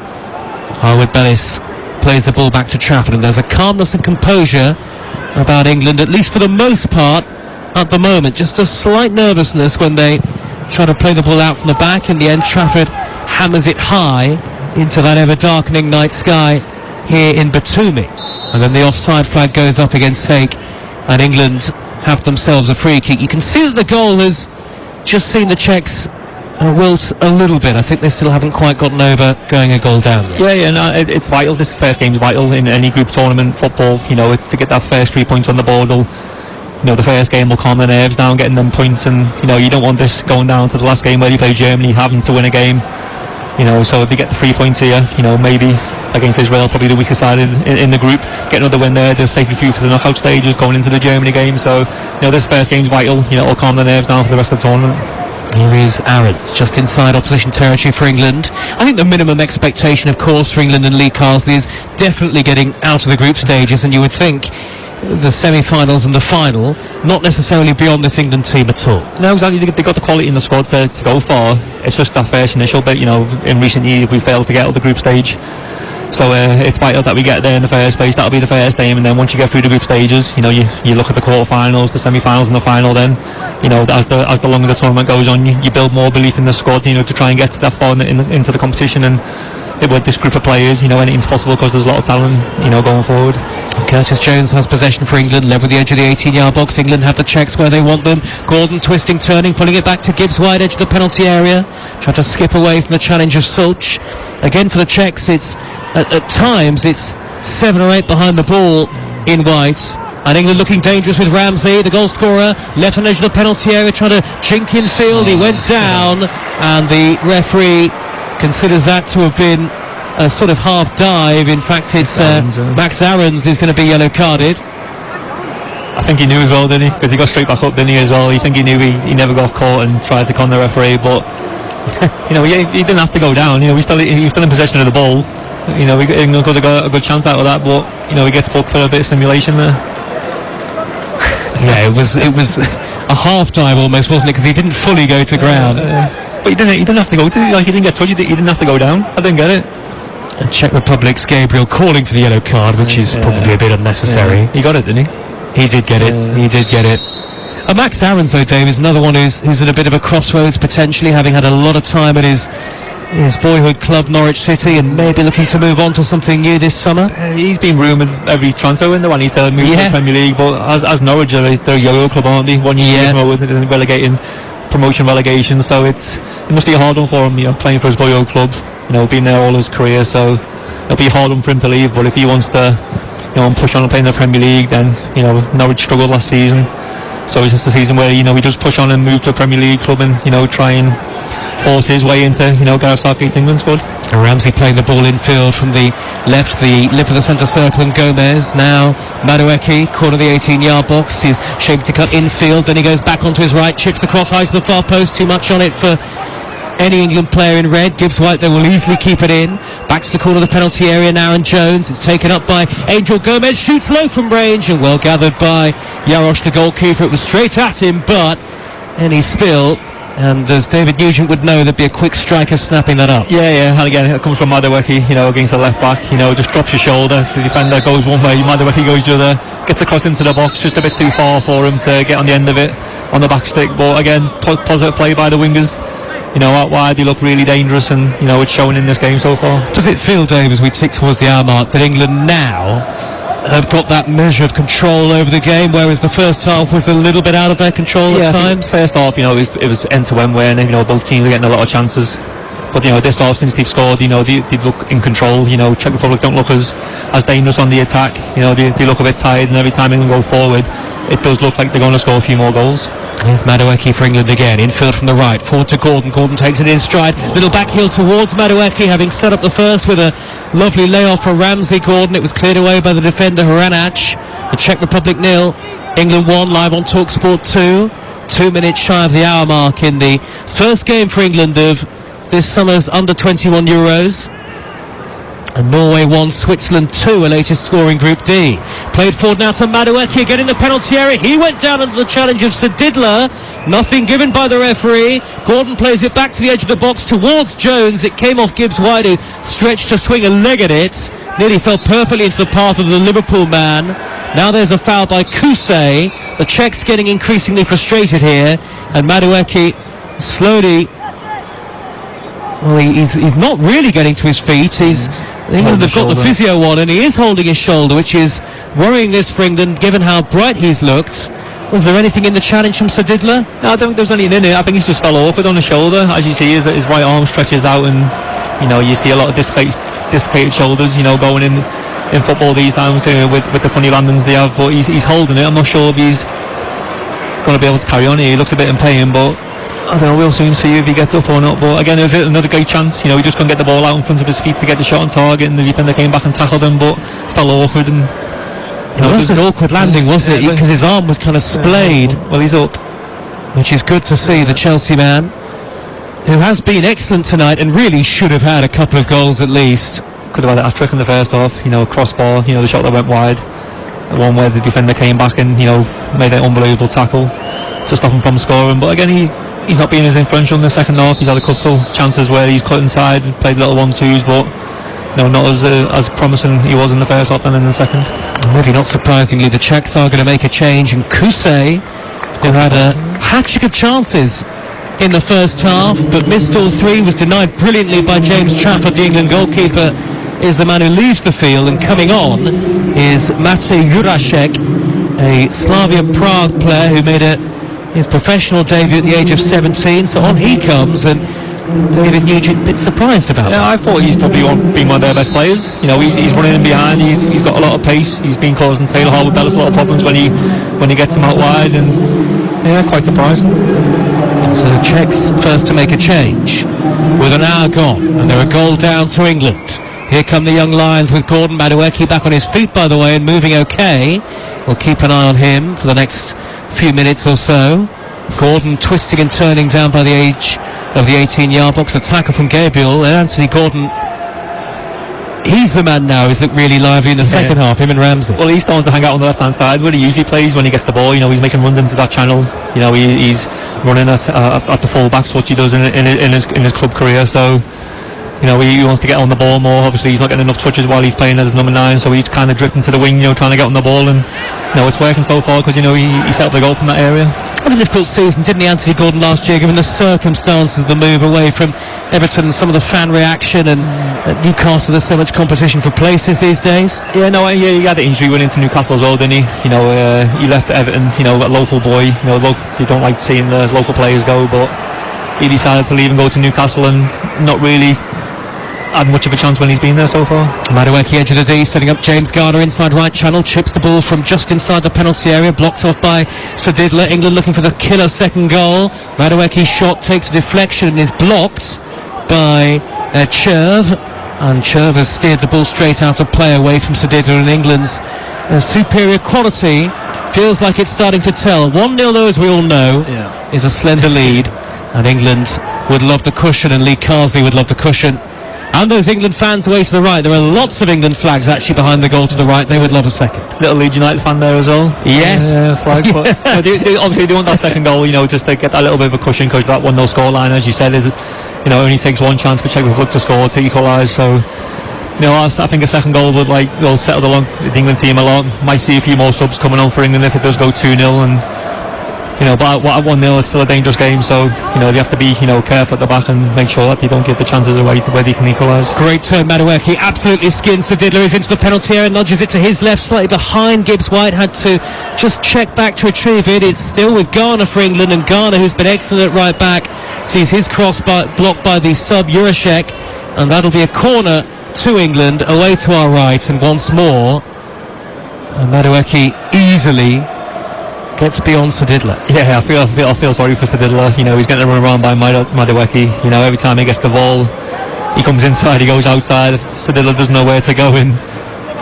Harwood Bellis plays the ball back to Trafford, and there's a calmness and composure about England, at least for the most part at the moment. Just a slight nervousness when they try to play the ball out from the back. In the end, Trafford hammers it high into that ever-darkening night sky here in Batumi. And then the offside flag goes up against Czech, and England have themselves a free kick. You can see that the goal has just seen the Czechs wilt a little bit. I think they still haven't quite gotten over going a goal down yet. Yeah, no, it's vital. This first game's vital in any group tournament football. You know, to get that first 3 points on the board. You know, the first game will calm the nerves down, getting them points, and you know, you don't want this going down to the last game where you play Germany, having to win a game. You know, so if they get the 3 points here, you know, maybe against Israel, probably the weaker side in the group, get another win there, just safely through for the knockout stages going into the Germany game. So, you know, this first game's vital. You know, it'll calm the nerves down for the rest of the tournament. Here is Aarons, just inside opposition territory for England. I think the minimum expectation, of course, for England and Lee Carsley is definitely getting out of the group stages, and you would think the semi-finals and the final, not necessarily beyond this England team at all. No, exactly. They've got the quality in the squad to go far. It's just that first initial bit. You know, in recent years we failed to get out of the group stage. So it's vital that we get there in the first place. That'll be the first aim, and then once you get through the group stages, you know, you look at the quarterfinals, the semi-finals, and the final. Then, you know, as the longer the tournament goes on, you build more belief in the squad. You know, to try and get to that far into the competition. And with this group of players, you know, anything's possible because there's a lot of talent, you know, going forward. Curtis Jones has possession for England, led with the edge of the 18-yard box. England have the Czechs where they want them. Gordon twisting, turning, pulling it back to Gibbs, wide edge of the penalty area. Tried to skip away from the challenge of Sulch. Again for the Czechs, it's at times it's 7 or 8 behind the ball in white. And England looking dangerous with Ramsey, the goal scorer, left on the edge of the penalty area, trying to chink in field. He went down, and the referee considers that to have been a sort of half dive. In fact, it's Max Aarons is going to be yellow carded. I think he knew as well, didn't he? Because he got straight back up, didn't he, as well? You think he knew he never got caught and tried to con the referee, but you know, he didn't have to go down. You know, he was still in possession of the ball. You know, England could have got a good chance out of that, but you know, he gets booked for a bit of stimulation there. Yeah, it was a half dive almost, wasn't it? Because he didn't fully go to ground. But he didn't have to go to. Like, he didn't get touched. He didn't have to go down. I didn't get it. And Czech Republic's Gabriel calling for the yellow card, which is probably a bit unnecessary. He got it, didn't he? He did get it. He did get it. Max Aarons, though, Dave, is another one who's at a bit of a crossroads, potentially, having had a lot of time at his boyhood club, Norwich City, and maybe looking to move on to something new this summer. He's been rumoured every transfer window, and he's to move to the Premier League. But as Norwich, they're a yo-yo club, aren't they? 1 year relegating, promotion, relegation. So it must be a hard one for him, you know, playing for his boyhood club. You know, been there all his career, so it'll be a hard one for him to leave. But if he wants to, you know, push on and play in the Premier League, then, you know, Norwich struggled last season. So it's just a season where, you know, we just push on and move to a Premier League club and, you know, try and force his way into, you know, Gareth Southgate's England squad. Ramsey playing the ball infield from the left, the lip of the centre circle, and Gomez. Now Madueke, corner of the 18-yard box. He's shaping to cut infield, then he goes back onto his right, chips the cross high to the far post. Too much on it for any England player in red. Gibbs White, they will easily keep it in. Back to the corner of the penalty area now, and Jones. It's taken up by Angel Gomez, shoots low from range, and well gathered by Jarosz, the goalkeeper. It was straight at him, but any spill. And as David Nugent would know, there'd be a quick striker snapping that up. Yeah, and again, it comes from Madueke, you know, against the left back, you know, just drops your shoulder. The defender goes one way, Madueke goes the other, gets across into the box, just a bit too far for him to get on the end of it, on the back stick. But again, positive play by the wingers. You know, out wide, they look really dangerous, and, you know, it's showing in this game so far. Does it feel, Dave, as we tick towards the hour mark, that England now have got that measure of control over the game, whereas the first half was a little bit out of their control at times? First half, you know, it was end-to-end win, and, you know, both teams are getting a lot of chances. But, you know, this half, since they've scored, you know, they look in control. You know, Czech Republic don't look as dangerous on the attack. You know, they look a bit tired, and every time England go forward, it does look like they're going to score a few more goals. Here's Madueke for England again, infield from the right, forward to Gordon. Gordon takes it in stride, little back heel towards Madueke, having set up the first with a lovely layoff for Ramsey. Gordon, it was cleared away by the defender Hranac. The Czech Republic 0, England 1, live on talksport 2. 2 minutes shy of the hour mark in the first game for England of this summer's under-21 Euros. And Norway 1, Switzerland 2, a latest score in Group D. Played forward now to Madueke, getting the penalty area. He went down under the challenge of Sedidler. Nothing given by the referee. Gordon plays it back to the edge of the box towards Jones. It came off Gibbs White, who stretched to swing a leg at it. Nearly fell perfectly into the path of the Liverpool man. Now there's a foul by Kusay. The Czechs getting increasingly frustrated here. And Madueke slowly Well, he's not really getting to his feet. England have got the physio on, and he is holding his shoulder, which is worrying this for England, given how bright he's looked. Was there anything in the challenge from Sir Diddler? No, I don't think there's anything in it. I think he's just fell awkward on the shoulder. As you see, his right arm stretches out, and you see a lot of dislocated shoulders. Going in football these times with the funny landings they have. But he's holding it. I'm not sure if he's going to be able to carry on here. He looks a bit in pain, but I don't know, we'll soon see if he gets up or not. But again, it was another great chance. He just couldn't get the ball out in front of his feet to get the shot on target, and the defender came back and tackled him, but fell awkward. And it was an awkward landing, wasn't it? Because his arm was kind of splayed. Well, he's up, which is good to see. The Chelsea man, who has been excellent tonight and really should have had a couple of goals at least. Could have had a trick in the first half. Crossbar. The shot that went wide. The one where the defender came back and made an unbelievable tackle to stop him from scoring. But again, he's not been as influential in the second half. He's had a couple chances where he's cut inside and played little 1-2s, but not as promising he was in the first half than in the second. Maybe not surprisingly, the Czechs are going to make a change, and Kusej, who had a hat-trick of chances in the first half but missed all three, was denied brilliantly by James Trafford, the England goalkeeper, is the man who leaves the field. And coming on is Matej Jurasek, a Slavia Prague player who made his professional debut at the age of 17. So on he comes, and David Nugent a bit surprised about that. I thought he's probably been one of their best players. He's running in behind. He's got a lot of pace. He's been causing Taylor Harwood-Bellis a lot of problems when he gets him out wide, and quite surprised. So the Czechs first to make a change with an hour gone, and they're a goal down to England. Here come the young Lions with Gordon Madueke back on his feet, by the way, and moving okay. We'll keep an eye on him for the next few minutes or so. Gordon twisting and turning down by the edge of the 18-yard box. A tackle from Gabriel, and Anthony Gordon, he's the man now who's looked really lively in the second half, him and Ramsey. Well, he's starting to hang out on the left-hand side where he usually plays when he gets the ball. He's making runs into that channel. He's running at the full-backs, what he does in his club career. So he wants to get on the ball more. Obviously he's not getting enough touches while he's playing as number 9, so he's kind of drifting to the wing, trying to get on the ball, and it's working so far because he set up the goal from that area. What a difficult season, didn't he, Anthony Gordon, last year, given the circumstances of the move away from Everton and some of the fan reaction, and at Newcastle there's so much competition for places these days. He had an injury went into Newcastle as well, didn't he? He left Everton, a local boy. They don't like seeing the local players go, but he decided to leave and go to Newcastle, and not really had much of a chance when he's been there so far. Madueke, edge of the D, setting up James Garner inside right channel, chips the ball from just inside the penalty area, blocked off by Sir Diddler. England looking for the killer second goal. Madueke's shot takes a deflection and is blocked by Cherv, and Cherv has steered the ball straight out of play away from Sir Diddler, and England's superior quality feels like it's starting to tell. 1-0 though, as we all know, is a slender lead, and England would love the cushion, and Lee Carsley would love the cushion. And those England fans away to the right. There are lots of England flags actually behind the goal to the right. They would love a second. Little Leeds United fan there as well. Yes. Flag. But obviously they want that second goal, just to get that little bit of a cushion, because that 1-0 scoreline, as you said, is only takes one chance for Czech Republic to score to equalise. So I think a second goal would settle the England team a lot. Might see a few more subs coming on for England if it does go 2-0, and but at 1-0 it's still a dangerous game, so they have to be careful at the back and make sure that they don't give the chances away where they can equalise. Great turn, Madueke absolutely skins Sir Diddler. He's into the penalty area, nudges it to his left, slightly behind Gibbs White, had to just check back to retrieve it. It's still with Garner for England, and Garner, who's been excellent at right back, sees his cross blocked by the sub Jurasek, and that'll be a corner to England away to our right. And once more, Madueke easily gets beyond Sir Diddler. I feel sorry for Sir Diddler. He's getting run around by Madueke. Every time he gets the ball, he comes inside, he goes outside. Sir Diddler doesn't know where to go, and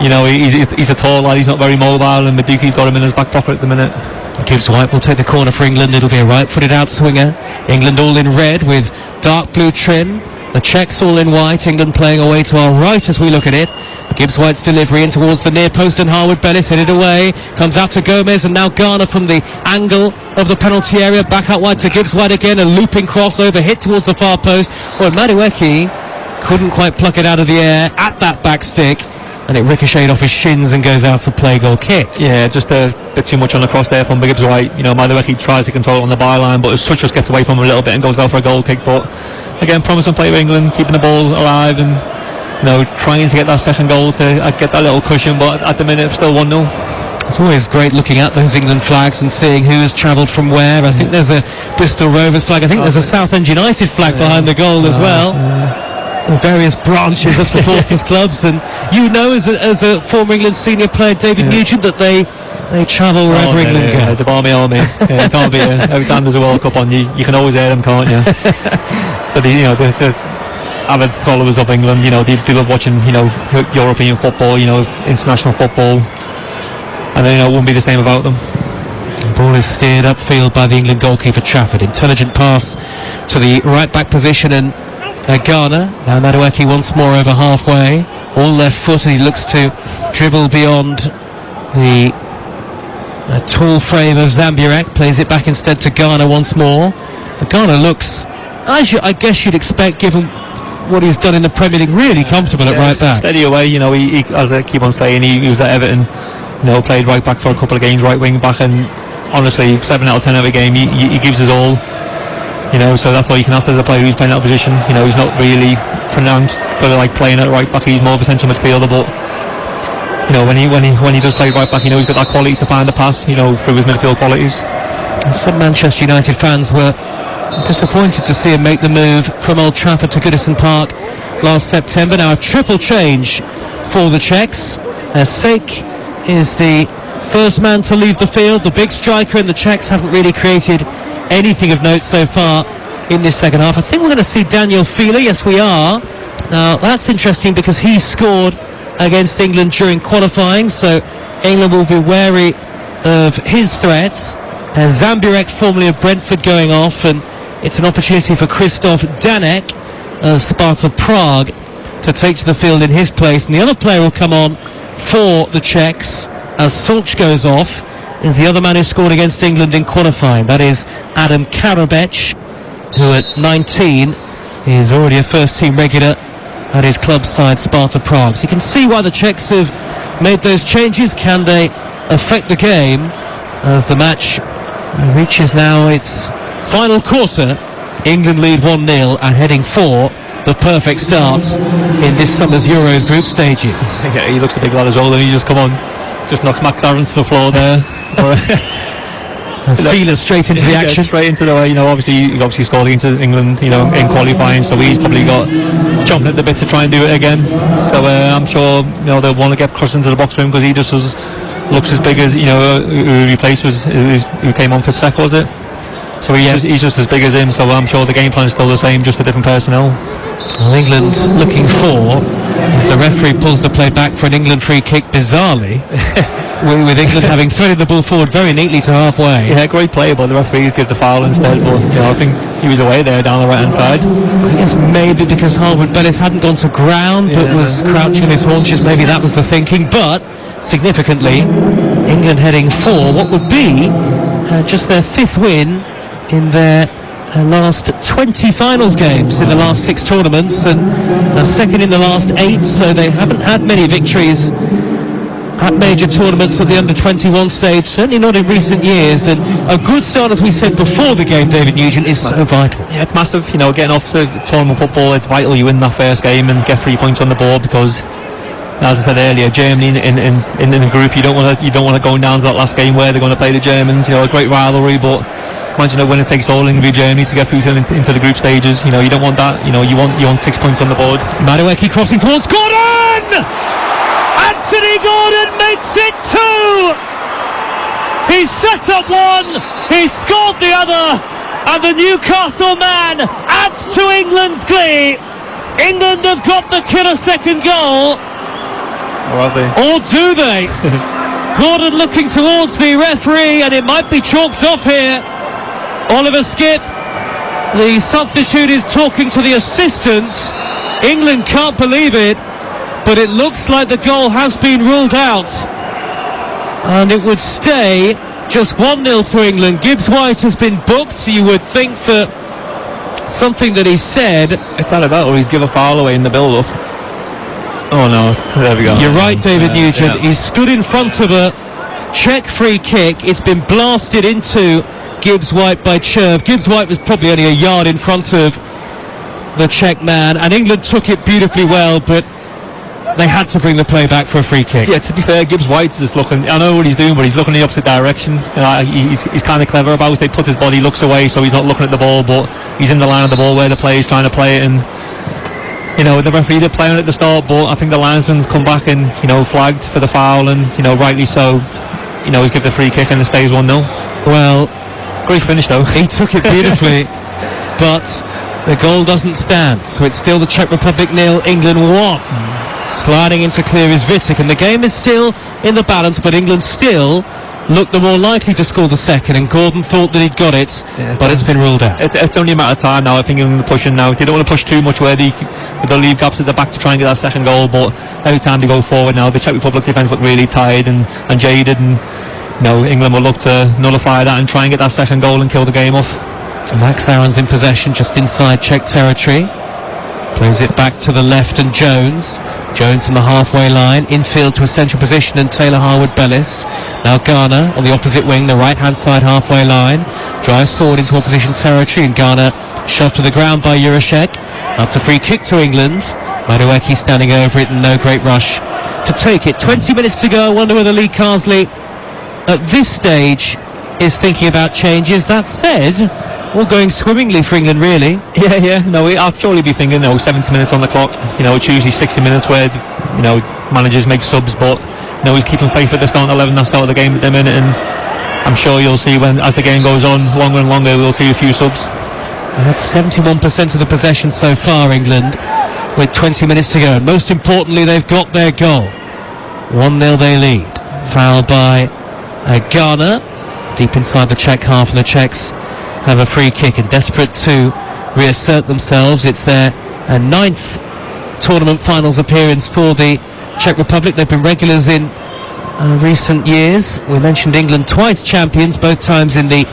he's a tall lad. He's not very mobile, and Madueke's got him in his back pocket at the minute. Gibbs White will take the corner for England. It'll be a right-footed outswinger. England all in red with dark blue trim. The Czechs all in white. England playing away to our right as we look at it. Gibbs White's delivery in towards the near post, and Harwood-Bellis headed away. Comes out to Gomez, and now Garner from the angle of the penalty area. Back out wide to Gibbs White again. A looping crossover hit towards the far post. Well, Madueke couldn't quite pluck it out of the air at that back stick, and it ricocheted off his shins and goes out to play goal kick. Just a bit too much on the cross there from Gibbs White. Madueke tries to control it on the byline, but Such just gets away from him a little bit and goes out for a goal kick. But again, promising play for England, keeping the ball alive and, you know, trying to get that second goal to get that little cushion, but at the minute still 1-0. It's always great looking at those England flags and seeing who has travelled from where. I think there's a Bristol Rovers flag. I think there's a Southend United flag behind the goal as well. Various branches of supporters clubs, and you know, as a former England senior player, David Nugent, that they travel wherever England go. The Barmy Army. You can't be every time there's a World Cup on, you can always hear them, can't you? So the avid followers of England, you know, they love watching, you know, European football, you know, international football, and then, you know, it wouldn't be the same without them. The ball is steered upfield by the England goalkeeper Trafford. Intelligent pass to the right back position, and Ghana. Now Madueke once more over halfway, all left foot, and he looks to dribble beyond the tall frame of Zambiurek, plays it back instead to Ghana once more. But Ghana looks, I guess you'd expect, given what he's done in the Premier League, really comfortable at right back. Steady away, you know, he as I keep on saying, he was at Everton, you know, played right back for a couple of games, right wing back, and honestly, 7 out of 10 every game, he gives his all. You know, so that's all you can ask as a player who's playing that position. You know, he's not really pronounced for like playing at right back. He's more of a central midfielder, but you know, when he does play right back, you know, he's got that quality to find the pass, you know, through his midfield qualities. And some Manchester United fans were disappointed to see him make the move from Old Trafford to Goodison Park last September. Now a triple change for the Czechs. Sek is the first man to leave the field, the big striker, and the Czechs haven't really created anything of note so far in this second half. I think we're going to see Daniel Fila. Yes, we are. Now that's interesting because he scored against England during qualifying, so England will be wary of his threats. And Zambiurek, formerly of Brentford, going off, and it's an opportunity for Krzysztof Danek of Sparta Prague to take to the field in his place. And the other player will come on for the Czechs as Solch goes off, is the other man who scored against England in qualifying. That is Adam Karabech, who at 19 is already a first team regular at his club side Sparta Prague. So you can see why the Czechs have made those changes. Can they affect the game as the match reaches now its final quarter? England lead 1-0 and heading for the perfect start in this summer's Euros group stages. Yeah, he looks a big lad as well, then he just knocks Max Aarons to the floor there. Feeler straight into the action. Straight into the way, you know, obviously scored against England, you know, in qualifying, so he's probably got chomping at the bit to try and do it again. So I'm sure, you know, they'll want to get crossed into the box for him because he just looks as big as, you know, who replaced who came on for Czech, was it? So he's just as big as him, so I'm sure the game plan is still the same, just a different personnel. Well, England looking for, as the referee pulls the play back for an England free kick, bizarrely, with England having threaded the ball forward very neatly to halfway. Yeah, great play, but the referees give the foul instead. But you know, I think he was away there down the right hand side. I guess maybe because Harwood Bellis hadn't gone to ground but was crouching on his haunches, maybe that was the thinking. But significantly, England heading for what would be just their 5th win in their last 20 finals games in the last 6 tournaments, and 2nd in the last 8, so they haven't had many victories at major tournaments at the under-21 stage, certainly not in recent years. And a good start, as we said before the game, David Nugent, is so vital. Yeah, it's massive, you know, getting off to tournament football, it's vital you win that first game and get 3 points on the board, because as I said earlier, Germany in the group, you don't want to go down to that last game where they're going to play the Germans, you know, a great rivalry, but imagine when it takes all England Germany to get through into the group stages. You know, you don't want that. You know, you want 6 points on the board. Madueke crossing towards Gordon! Anthony Gordon makes it 2! He's set up one, he's scored the other, and the Newcastle man adds to England's glee. England have got the killer second goal. Or have they? Or do they? Gordon looking towards the referee, and it might be chalked off here. Oliver Skipp, the substitute, is talking to the assistant. England can't believe it, but it looks like the goal has been ruled out, and it would stay just 1-0 to England. Gibbs White has been booked, you would think, for something that he said. It's either that or he's give a foul away in the build-up. Oh no, there we go. You're right, David Nugent. He stood in front of a Czech free kick. It's been blasted into Gibbs White by Cherv. Gibbs White was probably only a yard in front of the Czech man, and England took it beautifully well, but they had to bring the play back for a free kick. Yeah, to be fair, Gibbs White's just looking, I know what he's doing, but he's looking in the opposite direction. He's kind of clever about it. They put his body, looks away, so he's not looking at the ball, but he's in the line of the ball where the player is trying to play it. And the referee did play on it at the start, but I think the linesman's come back and flagged for the foul, and rightly so. He's given the free kick and it stays 1-0. Well, great finish though. He took it beautifully, but the goal doesn't stand, so it's still the Czech Republic 0, England 1. Sliding in to clear is Vitek, and the game is still in the balance, but England still looked the more likely to score the second, and Gordon thought that he'd got it, but it's been ruled out. It's only a matter of time now. I think England are pushing now. They don't want to push too much where they'll leave gaps at the back to try and get that second goal, but every time they go forward now, the Czech Republic defence look really tired and jaded, and England will look to nullify that and try and get that second goal and kill the game off. Max Aaron's in possession just inside Czech territory. Plays it back to the left, and Jones from the halfway line, infield to a central position, and Taylor Harwood-Bellis. Now Ghana on the opposite wing, the right-hand side halfway line, drives forward into opposition territory, and Ghana shoved to the ground by Jurasek. That's a free kick to England. Madueke standing over it, and no great rush to take it. 20 minutes to go. I wonder whether Lee Carsley at this stage is thinking about changes. That said, all going swimmingly for England, really. Yeah. No, I'll surely be thinking 70 minutes on the clock. It's usually 60 minutes where managers make subs, but he's keeping faith at the starting 11. That's out of the game at the minute, and I'm sure you'll see as the game goes on longer and longer, we'll see a few subs. That's 71% of the possession so far, England, with 20 minutes to go. And most importantly, they've got their goal. 1-0 they lead. Foul by Ghana, deep inside the Czech half, and the Czechs have a free kick, and desperate to reassert themselves. It's their 9th tournament finals appearance for the Czech Republic. They've been regulars in recent years. We mentioned England twice champions, both times in the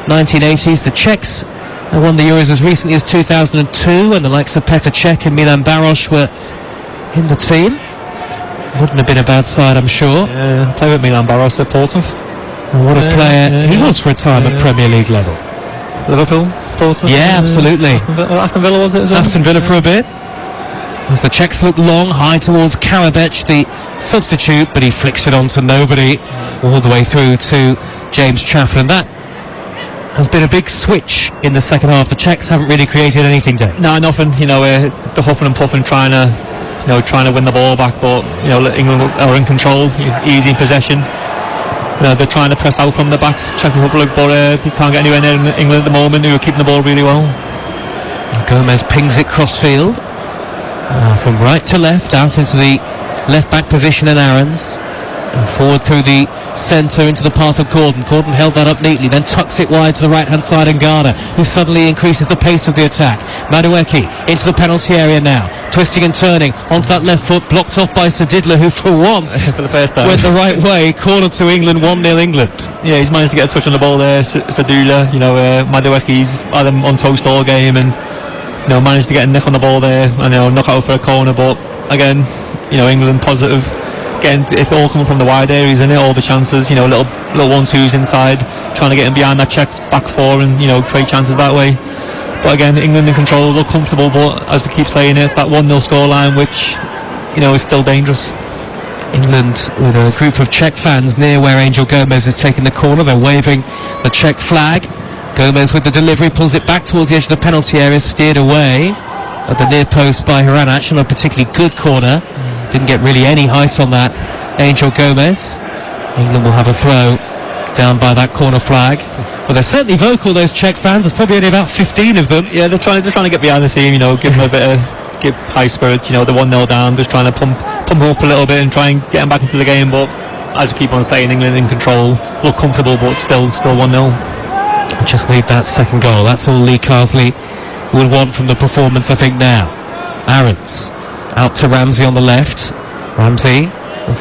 1980s. The Czechs won the Euros as recently as 2002, and the likes of Petr Cech and Milan Baroš were in the team. Wouldn't have been a bad side, I'm sure. Yeah, play with Milan Baroš at Portsmouth. And what a player he was for a time at Premier League level. Liverpool, Portsmouth. Yeah, absolutely. Aston Villa was it as well? Aston Villa for a bit. As the Czechs look long, high towards Karabec, the substitute, but he flicks it on to nobody all the way through to James Trafford, and that has been a big switch in the second half. The Czechs haven't really created anything, Dave. No, nothing. The huffing and puffing, trying to win the ball back, but England are in control, easy in possession. They're trying to press out from the back, Czech Republic, but they can't get anywhere near England at the moment, who are keeping the ball really well. Gomez pings it cross-field, from right to left, out into the left-back position, and Aarons, and forward through the centre into the path of Gordon. Gordon held that up neatly, then tucks it wide to the right-hand side, and Ghana, who suddenly increases the pace of the attack. Madueke into the penalty area now, twisting and turning onto that left foot, blocked off by Sadidla, who for once for the first time went the right way. Corner to England, 1-0 England. Yeah, he's managed to get a touch on the ball there, Sadidla. Madueke's had him on toast all game, and managed to get a nick on the ball there, and knock out for a corner. But again, England positive. It's all coming from the wide areas, isn't it? All the chances, little 1-2s inside, trying to get him behind that Czech back four and create chances that way. But again, England in control, look comfortable, but as we keep saying, it's that 1-0 scoreline which is still dangerous. England with a group of Czech fans near where Angel Gomez has taken the corner. They're waving the Czech flag. Gomez with the delivery pulls it back towards the edge of the penalty area, steered away at the near post by Hranac, and a particularly good corner. Didn't get really any height on that, Angel Gomez. England will have a throw down by that corner flag. Well, they're certainly vocal, those Czech fans. There's probably only about 15 of them. Yeah, they're trying to get behind the team, give them a bit of high spirits. They're 1-0 down, just trying to pump them up a little bit and try and get them back into the game. But as we keep on saying, England in control, look comfortable, but still 1-0. Just need that second goal. That's all Lee Carsley will want from the performance, I think, now. Aarons out to Ramsey on the left. Ramsey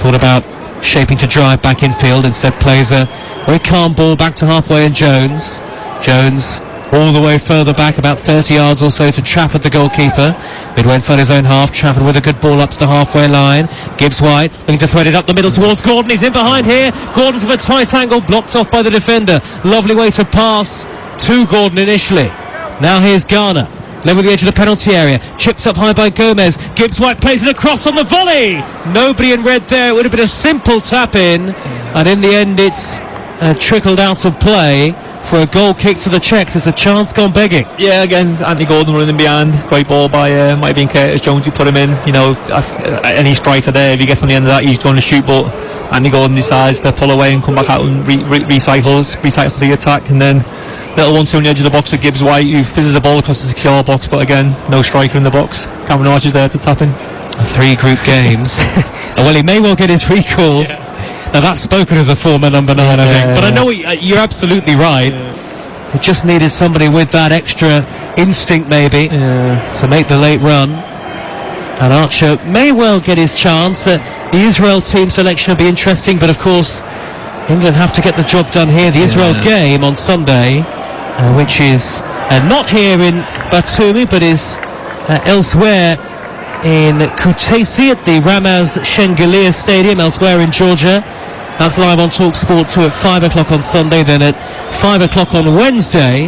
thought about shaping to drive back infield, instead plays a very calm ball back to halfway, and Jones all the way further back, about 30 yards or so, to Trafford, the goalkeeper. Midway inside his own half, Trafford with a good ball up to the halfway line. Gibbs White looking to thread it up the middle towards Gordon. He's in behind here. Gordon from a tight angle, blocked off by the defender. Lovely way to pass to Gordon initially. Now here's Ghana. level the edge of the penalty area, chipped up high by Gomez. Gibbs White plays it across on the volley. Nobody in red there. It would have been a simple tap in, and in the end it's trickled out of play for a goal kick to the Czechs. Is the chance gone begging? Yeah, again, Anthony Gordon running behind. Great ball by might have been Curtis Jones who put him in. You know, any striker there, if he gets on the end of that, he's going to shoot, but Anthony Gordon decides to pull away and come back out and recycle the attack, and then little 1-2 on the edge of the box with Gibbs White, who fizzes the ball across the 6-yard box, but again, no striker in the box. Cameron Archer's there to tap in. 3 group games. Well, he may well get his recall. Yeah. Now that's spoken as a former number 9, I think. But I know you're absolutely right. It just needed somebody with that extra instinct, maybe, to make the late run. And Archer may well get his chance. The Israel team selection will be interesting, but of course, England have to get the job done here. The Israel game on Sunday, which is not here in Batumi, but is elsewhere in Kutaisi at the Ramaz Shengelia Stadium, elsewhere in Georgia. That's live on talksport 2 at 5 o'clock on Sunday, then at 5 o'clock on Wednesday.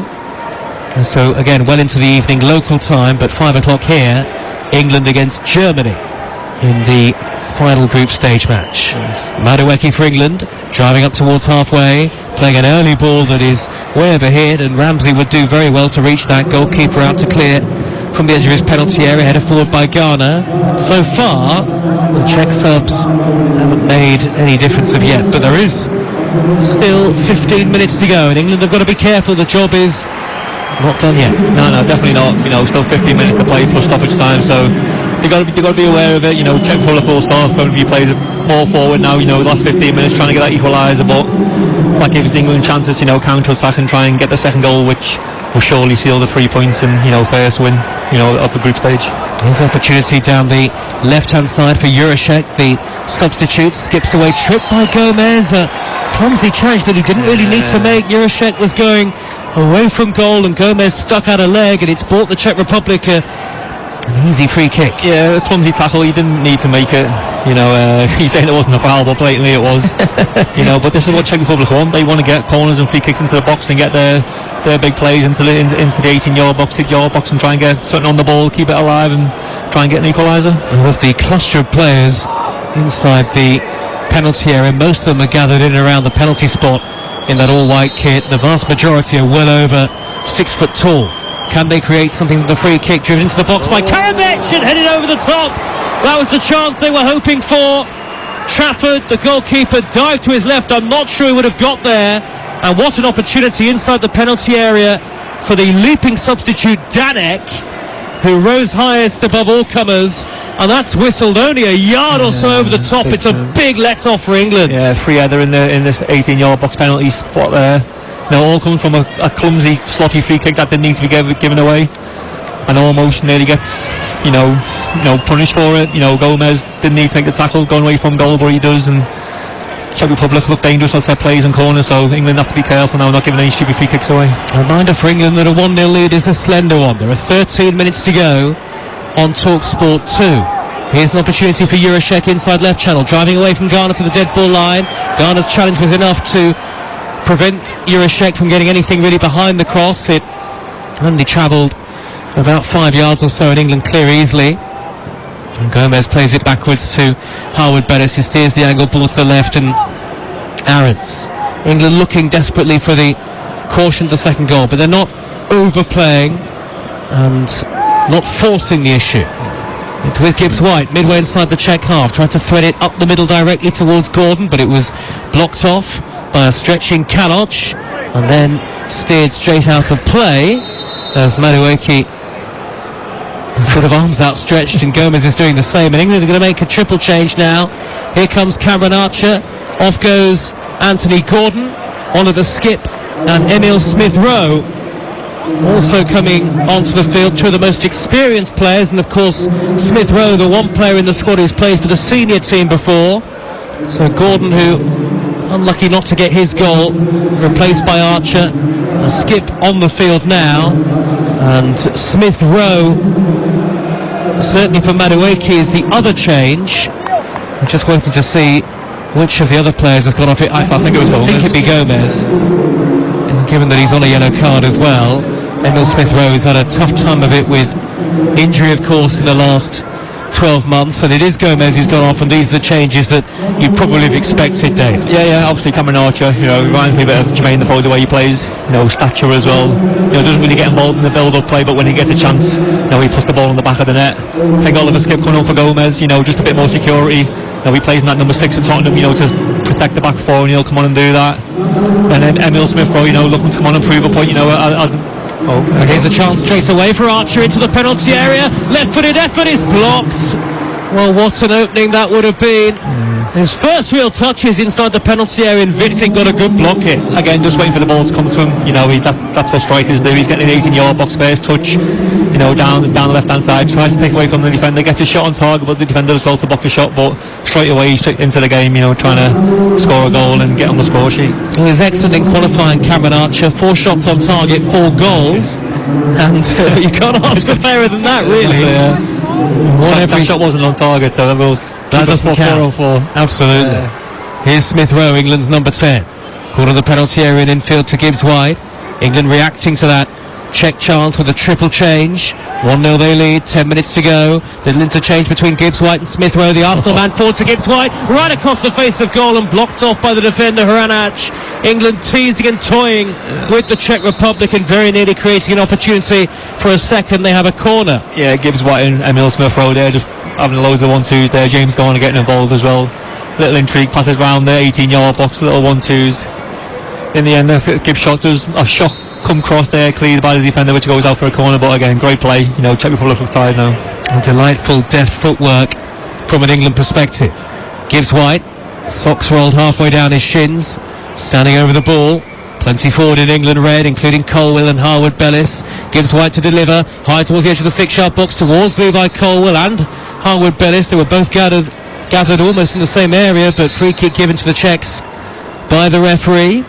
And so again, well into the evening local time, but 5 o'clock here, England against Germany in the final group stage match. Madueke for England, driving up towards halfway, playing an early ball that is way overhead, and Ramsey would do very well to reach that. Goalkeeper out to clear from the edge of his penalty area, headed forward by Ghana. So far, the Czech subs haven't made any difference of yet, but there is still 15 minutes to go, and England have got to be careful. The job is not done yet. No, definitely not. You know, still 15 minutes to play plus stoppage time, so you've got to be aware of it. You know, Czech full of full start. Phone view plays more forward now. You know, last 15 minutes trying to get that equaliser, but that gives England chances. You know, counter attack and try and get the second goal, which will surely seal the 3 points and, you know, first win, you know, of the group stage. Here's an opportunity down the left-hand side for Jurasek. The substitute skips away, tripped by Gomez. A clumsy challenge that he didn't really need to make. Jurasek was going away from goal, and Gomez stuck out a leg, and it's bought the Czech Republic an easy free kick. Yeah, a clumsy tackle. He didn't need to make it. You know, he's saying it wasn't a foul, but blatantly it was. You know, but this is what Czech Republic want. They want to get corners and free kicks into the box and get their big plays into the 18-yard box, 6-yard box, and try and get something on the ball, keep it alive, and try and get an equaliser. And with the cluster of players inside the penalty area, most of them are gathered in and around the penalty spot in that all-white kit. The vast majority are well over 6 foot tall. Can they create something with the free kick driven into the box by Karabec and headed over the top? That was the chance they were hoping for. Trafford, the goalkeeper, dived to his left. I'm not sure he would have got there. And what an opportunity inside the penalty area for the leaping substitute Danek, who rose highest above all comers. And that's whistled only a yard or so over the top. It's a big let-off for England. Yeah, free header in this 18-yard box penalty spot there. You know, all coming from a clumsy, sloppy free kick that didn't need to be given away, and almost nearly gets, you know, punished for it. You know, Gomez didn't need to take the tackle going away from goal, but he does, and Czech Republic look dangerous as their plays and corners, so England have to be careful now, not giving any stupid free kicks away. A reminder for England that a 1-0 lead is a slender one. There are 13 minutes to go on talksport 2. Here's an opportunity for Jurasek inside left channel, driving away from Ghana to the dead ball line. Ghana's challenge was enough to prevent Jurasek from getting anything really behind the cross. It only travelled about 5 yards or so, and England clear easily. And Gomez plays it backwards to Harwood Bettis, who steers the angle ball to the left, and Aarons. England looking desperately for the caution, the second goal, but they're not overplaying and not forcing the issue. It's with Gibbs White, midway inside the Czech half, tried to thread it up the middle directly towards Gordon, but it was blocked off by a stretching Kaloch, and then steered straight out of play as Madueke sort of arms outstretched, and Gomez is doing the same. And England are going to make a triple change now. Here comes Cameron Archer, off goes Anthony Gordon, Oliver Skipp and Emil Smith-Rowe also coming onto the field, two of the most experienced players, and of course Smith-Rowe, the one player in the squad who's played for the senior team before. So Gordon, who unlucky not to get his goal, replaced by Archer. And Skipp on the field now, and Smith-Rowe, certainly for Madueke, is the other change. I'm just waiting to see which of the other players has gone off it. I think it was Gomez. I think it'd be Gomez, given that he's on a yellow card as well. Emil Smith-Rowe has had a tough time of it with injury, of course, in the last 12 months, and it is Gomez who's gone off, and these are the changes that you probably have expected, Dave. Yeah, obviously Cameron Archer, reminds me a bit of Jermaine Defoe, the way he plays, stature as well. Doesn't really get involved in the build-up play, but when he gets a chance, he puts the ball on the back of the net. I think Oliver Skipp coming up for Gomez, just a bit more security. He plays in that number 6 for Tottenham, to protect the back four, and he'll come on and do that. And then Emil Smith-Rowe, looking to come on and prove a point, Here's a chance straight away for Archer into the penalty area. Left-footed effort is blocked. Well, what an opening that would have been. His first real touch is inside the penalty area, and Vincent got a good block in. Again, just waiting for the ball to come to him. That's what strikers do. He's getting an 18-yard box first touch, down the left-hand side. Tries to take away from the defender, gets a shot on target, but the defender as well to block the shot. But straight away, straight into the game, trying to score a goal and get on the score sheet. He was excellent in qualifying, Cameron Archer. 4 shots on target, 4 goals. And you can't ask for fairer than that, really. That shot wasn't on target, so that doesn't count. Absolutely. Here's Smith-Rowe, England's number 10. Caught on the penalty area and infield to Gibbs White. England reacting to that Czech chance with a triple change. 1-0 they lead, 10 minutes to go. Little interchange between Gibbs White and Smith-Rowe. The Arsenal man forward to Gibbs White, right across the face of goal and blocked off by the defender Hranac. England teasing and toying with the Czech Republic and very nearly creating an opportunity for a second. They have a corner. Yeah, Gibbs White and Emil Smith-Rowe there, just having loads of 1-2s there. James Garner getting involved as well. Little intrigue, passes round the 18-yard box, little 1-2s. In the end, Gibbs shot does a shot come cross there, cleared by the defender, which goes out for a corner. But again, great play. Czech Republic look tired now. And delightful deft footwork from an England perspective. Gibbs White, socks rolled halfway down his shins, standing over the ball. Plenty forward in England red, including Colwill and Harwood-Bellis. Gibbs White to deliver, high towards the edge of the 6-yard box towards Levi Colwill and Harwood-Bellis. They were both gathered almost in the same area, but free kick given to the Czechs by the referee.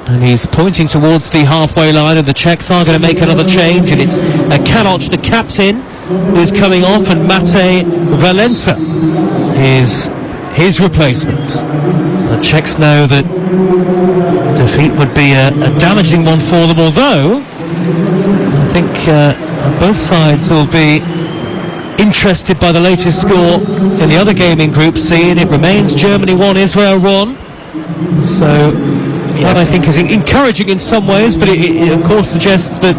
And he's pointing towards the halfway line, and the Czechs are going to make another change, and it's Kaloc, the captain, who's coming off, and Matej Valenta is his replacement. The Czechs know that defeat would be a damaging one for them, although I think both sides will be interested by the latest score in the other game in Group C, and it remains Germany 1, Israel 1. So that I think is encouraging in some ways, but it of course suggests that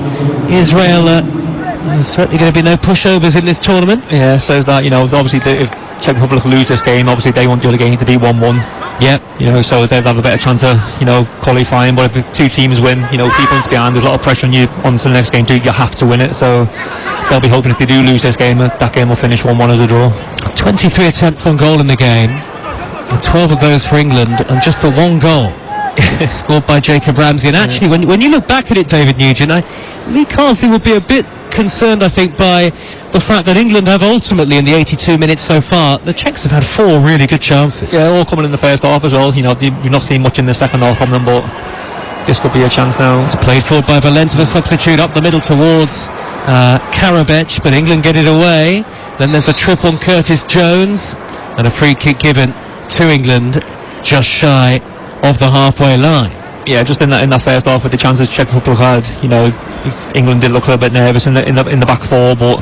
Israel there's certainly going to be no pushovers in this tournament. Yeah, says that, obviously if Czech Republic lose this game, obviously they want the other game to be 1-1. Yep. So they'll have a better chance of, qualifying. But if 2 teams win, 3 points behind, there's a lot of pressure on you on to the next game too. You have to win it. So they'll be hoping if they do lose this game, that game will finish 1-1 as a draw. 23 attempts on goal in the game, 12 of those for England, and just the 1 goal scored by Jacob Ramsey. And actually, when you look back at it, David Nugent, Lee Carsley would be a bit concerned, I think, by the fact that England have ultimately, in the 82 minutes so far, the Czechs have had 4 really good chances. Yeah, all coming in the first half as well. You've not seen much in the second half from them, but this could be a chance now. It's played forward by Valenta, the substitute, up the middle towards Karabec, but England get it away. Then there's a trip on Curtis Jones, and a free kick given to England just shy of the halfway line. Yeah, just in that first half with the chances Czech Republic had, England did look a little bit nervous in the back four, but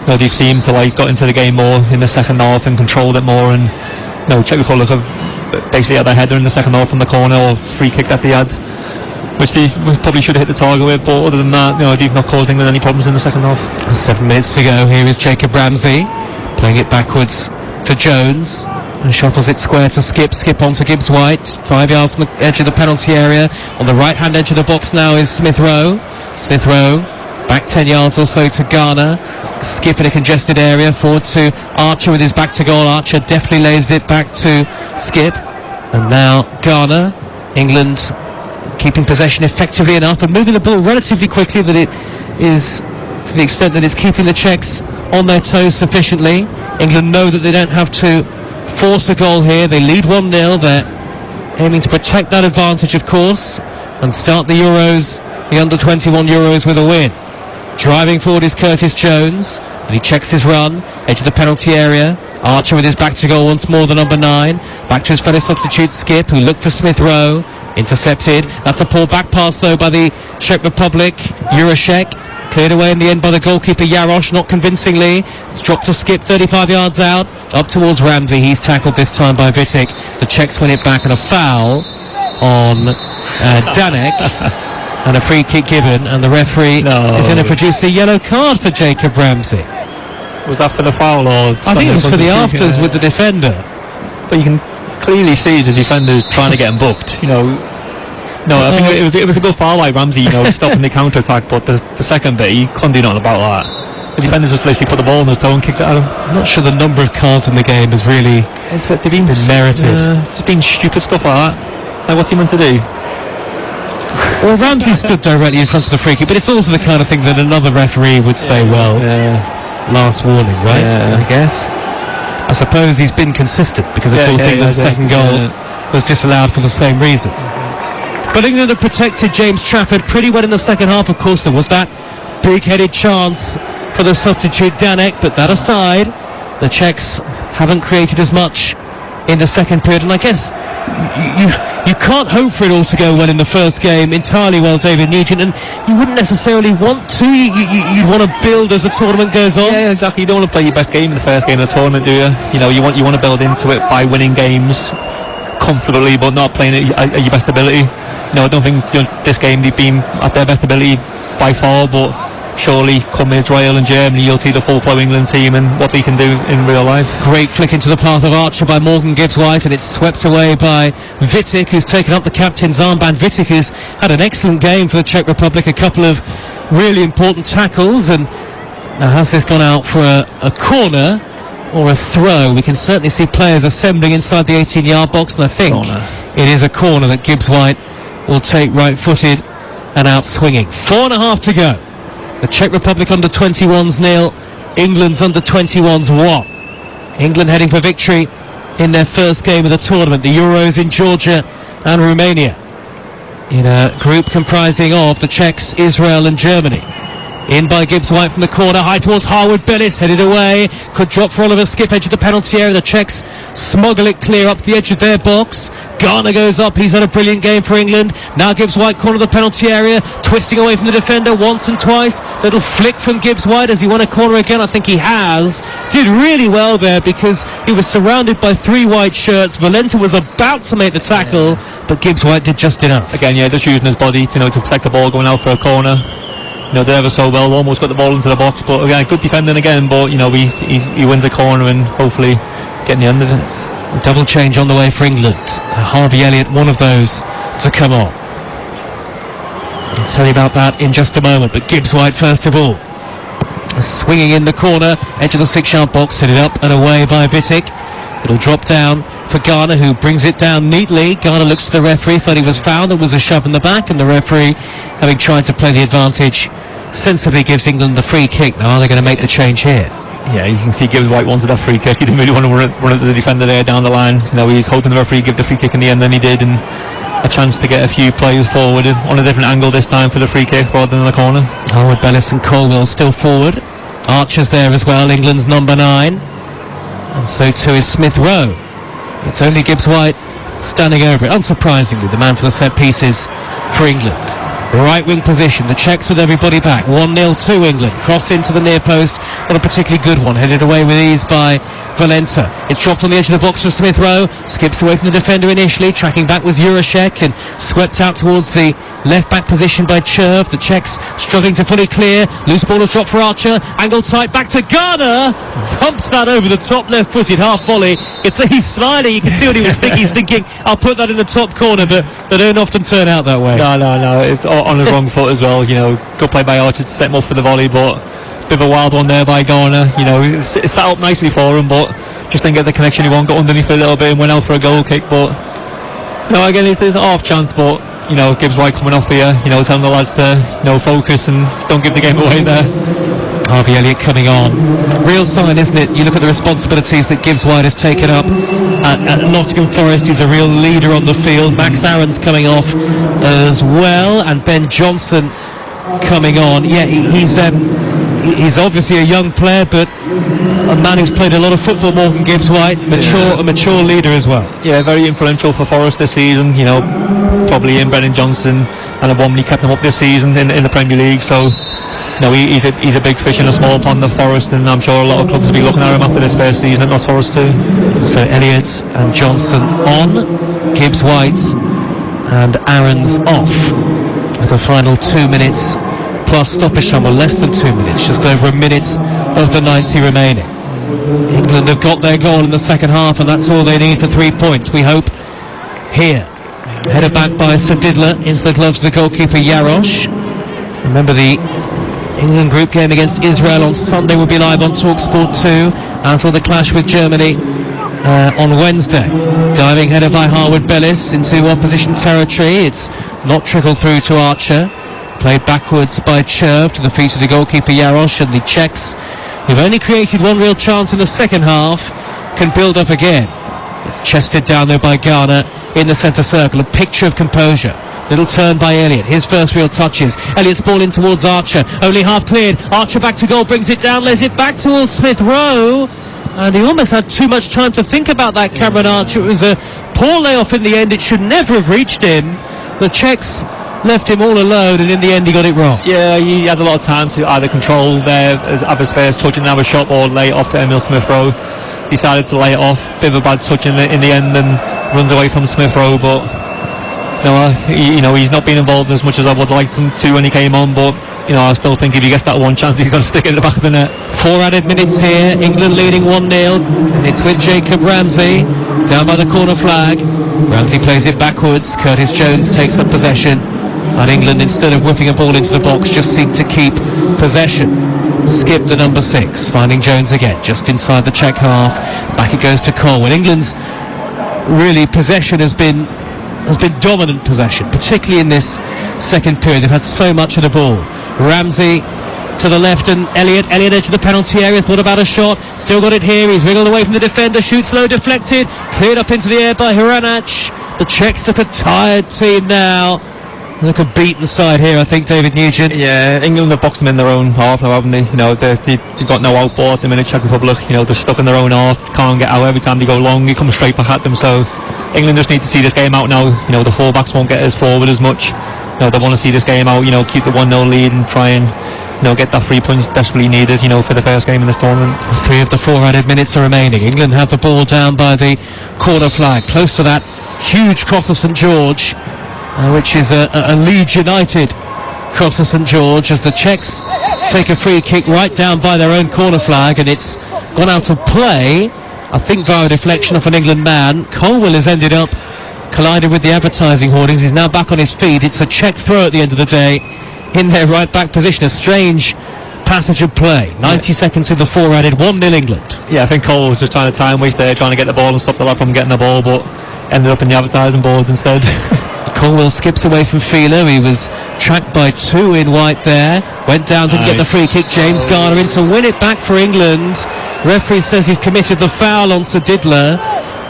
they've seemed to got into the game more in the second half and controlled it more. And Czech Republic have basically had their header in the second half from the corner or free kick that they had, which they probably should have hit the target with. But other than that, they've not caused England any problems in the second half. 7 minutes to go. Here is Jacob Ramsey playing it backwards to Jones. And shuffles it square to Skip on to Gibbs White, 5 yards from the edge of the penalty area. On the right hand edge of the box now is Smith-Rowe. Back 10 yards or so to Garner. Skip in a congested area, forward to Archer with his back to goal. Archer definitely lays it back to Skip. And now Garner. England keeping possession effectively enough and moving the ball relatively quickly, that it is to the extent that it's keeping the Czechs on their toes sufficiently. England know that they don't have to force a goal here. They lead 1-0. They're aiming to protect that advantage, of course, and start the Euros, the under-21 Euros, with a win. Driving forward is Curtis Jones, and he checks his run, edge of the penalty area. Archer with his back to goal once more, the number 9. Back to his fellow substitute Skip, who looked for Smith-Rowe. Intercepted. That's a poor back pass though by the Czech Republic. Jurasek cleared away in the end by the goalkeeper Jarosz, not convincingly. It's dropped to skip 35 yards out, up towards Ramsey. He's tackled this time by Vitek. The Czechs win it back, and a foul on Danek. And a free kick given, and the referee is going to produce a yellow card for Jacob Ramsey. Was that for the foul, or I think it was for the afters with the defender. But you can clearly see the defender's trying to get him booked. I think it was a good foul by Ramsey, stopping the counter attack. But the second bit, he couldn't do nothing about that. The defenders just literally put the ball in his toe and kicked it at him. I'm not sure the number of cards in the game has really been merited. It's been stupid stuff like that. Like, what's he meant to do? Well, Ramsey stood directly in front of the free kick, but it's also the kind of thing that another referee would say, last warning, right? Yeah. I guess. I suppose he's been consistent, because of course England's second goal was disallowed for the same reason. But England have protected James Trafford pretty well in the second half. Of course, there was that big-headed chance for the substitute Danek, but that aside, the Czechs haven't created as much in the second period, and I guess you can't hope for it all to go well in the first game entirely well, David Nugent, and you wouldn't necessarily want to. You'd want to build as the tournament goes on. Yeah, exactly. You don't want to play your best game in the first game of the tournament, do you? You want to build into it by winning games comfortably, but not playing it at your best ability. I don't think this game they've been at their best ability by far, but surely come Israel and Germany you'll see the full flow England team and what they can do in real life. Great flick into the path of Archer by Morgan Gibbs-White, and it's swept away by Vitek, who's taken up the captain's armband. Vitek has had an excellent game for the Czech Republic, a couple of really important tackles, and now has this gone out for a corner or a throw? We can certainly see players assembling inside the 18-yard box, and I think it is a corner that Gibbs-White will take right-footed and out swinging. 4.5 to go. The Czech Republic under 21's 0, England's under 21's 1. England heading for victory in their first game of the tournament. The Euros in Georgia and Romania, in a group comprising of the Czechs, Israel and Germany. In by Gibbs-White from the corner, high towards Harwood Bellis, headed away, could drop for Oliver Skip, edge of the penalty area. The Czechs smuggle it clear up the edge of their box. Garner goes up, he's had a brilliant game for England. Now Gibbs-White, corner of the penalty area, twisting away from the defender once and twice. Little flick from Gibbs-White as he won a corner again. I think he has. Did really well there because he was surrounded by 3 white shirts. Valenta was about to make the tackle, but Gibbs-White did just enough. Again, just using his body to protect the ball going out for a corner. Did ever so well, almost got the ball into the box, but again, good defending again, but he wins a corner and hopefully getting the end of it. A double change on the way for England. Harvey Elliott, one of those to come on. I'll tell you about that in just a moment, but Gibbs-White first of all. Swinging in the corner, edge of the 6-yard box, headed up and away by Vitek. It'll drop down for Garner, who brings it down neatly. Garner looks to the referee, thought he was fouled. There was a shove in the back, and the referee, having tried to play the advantage, sensibly gives England the free kick. Now, are they going to make the change here? Yeah, you can see Gibbs-White wanted that free kick. He didn't really want to run at the defender there down the line. He's hoping the referee give the free kick in the end, and he did, and a chance to get a few players forward on a different angle this time for the free kick rather than the corner. Howard Bellis and Colwell still forward. Archer's there as well, England's number 9. And so too is Smith Rowe. It's only Gibbs-White standing over it. Unsurprisingly, the man for the set pieces for England. Right wing position, the Czechs with everybody back. 1-0 to England. Cross into the near post. Not a particularly good one. Headed away with ease by Valenta. It's dropped on the edge of the box for Smith Rowe. Skips away from the defender initially. Tracking back with Jurasek and swept out towards the left back position by Cherv. The Czechs struggling to fully clear. Loose ball is dropped for Archer. Angle tight back to Garner. Bumps that over the top left footed half volley. He's smiling. You can see what he was thinking. He's thinking, I'll put that in the top corner, but they don't often turn out that way. No. It's on the wrong foot as well. Good play by Archer to set him up for the volley, but a bit of a wild one there by Garner. It's set up nicely for him, but just didn't get the connection he wanted. Got underneath a little bit and went out for a goal kick, but again, it's an off chance, but Gibbs-White coming off here, telling the lads to focus and don't give the game away there. Harvey Elliott coming on. Real sign, isn't it? You look at the responsibilities that Gibbs-White has taken up at Nottingham Forest. He's a real leader on the field. Max Aaron's coming off as well, and Ben Johnson coming on. Yeah, he's obviously a young player, but a man who's played a lot of football. Morgan Gibbs-White, a mature leader as well. Yeah, very influential for Forest this season. probably in Brennan Johnson and the one when he kept him up this season in the Premier League. So he's a big fish in a small pond of Forest, and I'm sure a lot of clubs will be looking at him after this first season at Notts Forest too. So Elliott and Johnson on, Gibbs White and Aaron's off, with the final 2 minutes plus stoppage time, or less than 2 minutes, just over a minute of the 90 remaining. England have got their goal in the second half, and that's all they need for 3 points, we hope, here. Header back by Sadidler into the gloves of the goalkeeper Jarosz. Remember, the England group game against Israel on Sunday will be live on talksport 2, as will the clash with Germany on Wednesday. Diving header by Harwood Bellis into opposition territory. It's not trickled through to Archer. Played backwards by Cherv to the feet of the goalkeeper Jarosz, and the Czechs, who've only created one real chance in the second half, can build up again. It's chested down there by Garner in the centre circle. A picture of composure. Little turn by Elliott. His first real touches. Elliott's ball in towards Archer. Only half cleared. Archer back to goal, brings it down, lays it back towards Smith Rowe. And he almost had too much time to think about that, Cameron Archer. It was a poor layoff in the end. It should never have reached him. The Czechs left him all alone, and in the end he got it wrong. Yeah, he had a lot of time to either control there have his first touch and have a shot, or lay it off to Emil Smith Rowe. Decided to lay it off. Bit of a bad touch in the end, and runs away from Smith Rowe. But he's not been involved as much as I would like him to when he came on. But I still think if he gets that one chance, he's going to stick it in the back of the net. 4 added minutes here. England leading 1-0. And it's with Jacob Ramsey down by the corner flag. Ramsey plays it backwards. Curtis Jones takes up possession. And England, instead of whipping a ball into the box, just seem to keep possession. Skip the number 6, finding Jones again, just inside the Czech half. Back it goes to Colwyn. England's really possession has been dominant possession, particularly in this second period. They've had so much of the ball. Ramsey to the left, and Elliott edge of the penalty area, thought about a shot, still got it here. He's wriggled away from the defender, shoots low, deflected, cleared up into the air by Hranac. The Czechs look a tired team now. Look a beaten side here, I think, David Nugent. Yeah, England have boxed them in their own half now, haven't they? They've got no outball at the minute. Czech Republic, they're stuck in their own half, can't get out. Every time they go long, it comes straight back at them. So England just need to see this game out now. The fullbacks won't get as forward as much. They want to see this game out, keep the 1-0 lead and try and get that 3 points desperately needed, for the first game in this tournament. 3 of the 4 added minutes are remaining. England have the ball down by the corner flag, close to that huge cross of St George, which is a Leeds United cross of St George, as the Czechs take a free kick right down by their own corner flag, and it's gone out of play, I think via a deflection off an England man. Colwell has ended up collided with the advertising hoardings. He's now back on his feet. It's a Czech throw at the end of the day in their right back position. A strange passage of play. 90 seconds with the 4 added. 1-0 England. Yeah, I think Cole was just trying to time waste there, trying to get the ball and stop the lad from getting the ball, but ended up in the advertising boards instead. Colwell skips away from Fieler. He was tracked by 2 in white there. Went down, didn't get the free kick. James Garner in to win it back for England. Referee says he's committed the foul on Sadidler.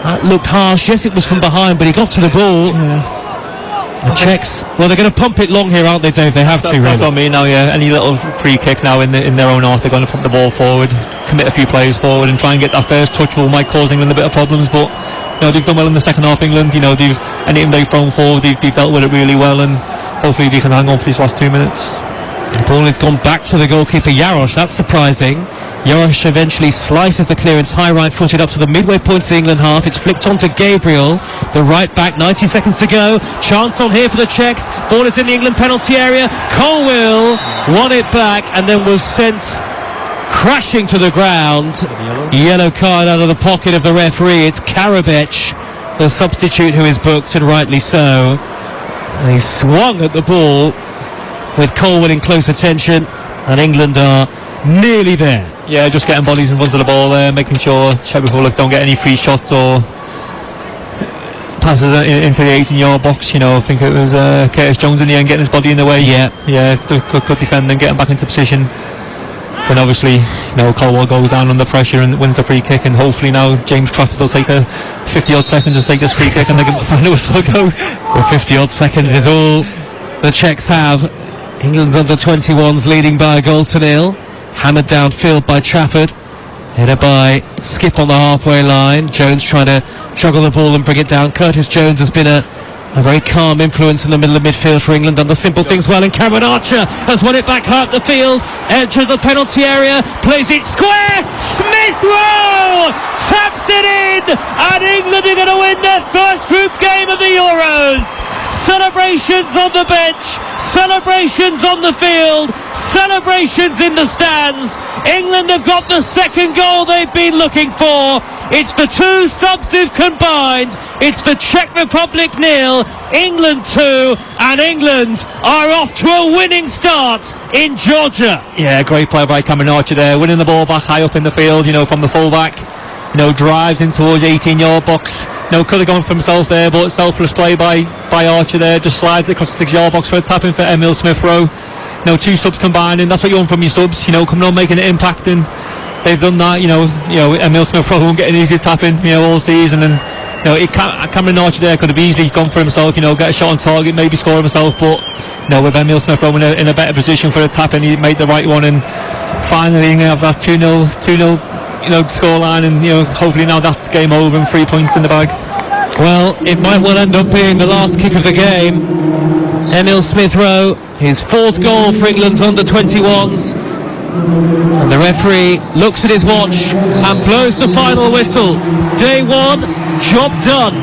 That looked harsh. Yes, it was from behind, but he got to the ball. The Czechs, well, they're going to pump it long here, aren't they, Dave? They have to, really. That's what I mean now, yeah. Any little free kick now in their own half, they're going to pump the ball forward, commit a few players forward and try and get that first touch, will might cause England a bit of problems, but they've done well in the second half, England. Anything they've thrown forward, they've dealt with it really well, and hopefully they can hang on for these last 2 minutes. The ball has gone back to the goalkeeper Jarosz. That's surprising. Jarosz eventually slices the clearance high right-footed up to the midway point of the England half. It's flicked on to Gabriel, the right back. 90 seconds to go. Chance on here for the Czechs. Ball is in the England penalty area. Colwell won it back and then was sent crashing to the ground. Yellow card out of the pocket of the referee. It's Karabec, the substitute, who is booked, and rightly so. And he swung at the ball with Colwell in close attention, and England are nearly there. Yeah, just getting bodies in front of the ball there, making sure Czech Republic don't get any free shots or passes into the 18-yard box. I think it was Curtis Jones in the end getting his body in the way. Yeah, good defending, getting back into position. Then obviously, Colwell goes down under pressure and wins the free kick, and hopefully now James Trafford will take a 50-odd seconds to take this free kick and they can find a whistle go. Well, 50-odd seconds is all the Czechs have. England under 21's leading by a goal to 0. Hammered downfield by Trafford. Header by Skip on the halfway line. Jones trying to juggle the ball and bring it down. Curtis Jones has been a A very calm influence in the middle of midfield for England, done the simple things well, and Cameron Archer has won it back high up the field, entered the penalty area, plays it square, Smith Rowe taps it in, and England are going to win their first group game of the Euros. Celebrations on the bench, celebrations on the field, celebrations in the stands. England have got the second goal they've been looking for. It's the two subs who've combined. It's the Czech Republic 0, England 2, and England are off to a winning start in Georgia. Yeah, great play by Cameron Archer there, winning the ball back high up in the field, from the full-back. Drives in towards 18-yard box. Could have gone for himself there, but selfless play by Archer there. Just slides across the 6-yard box for a tap-in for Emil Smith Rowe. Two subs combining. That's what you want from your subs. Coming on, making an impact, and they've done that. Emil Smith Rowe won't get an easy tap-in, all season, and Cameron Archer there could have easily gone for himself. Get a shot on target, maybe score himself, but with Emil Smith Rowe in a better position for a tap-in, he made the right one, and finally going to have that 2-0. Scoreline, and hopefully now that's game over and 3 points in the bag. Well, it might well end up being the last kick of the game. Emil Smith Rowe, his fourth goal for England's under-21s, and the referee looks at his watch and blows the final whistle. Day one, job done.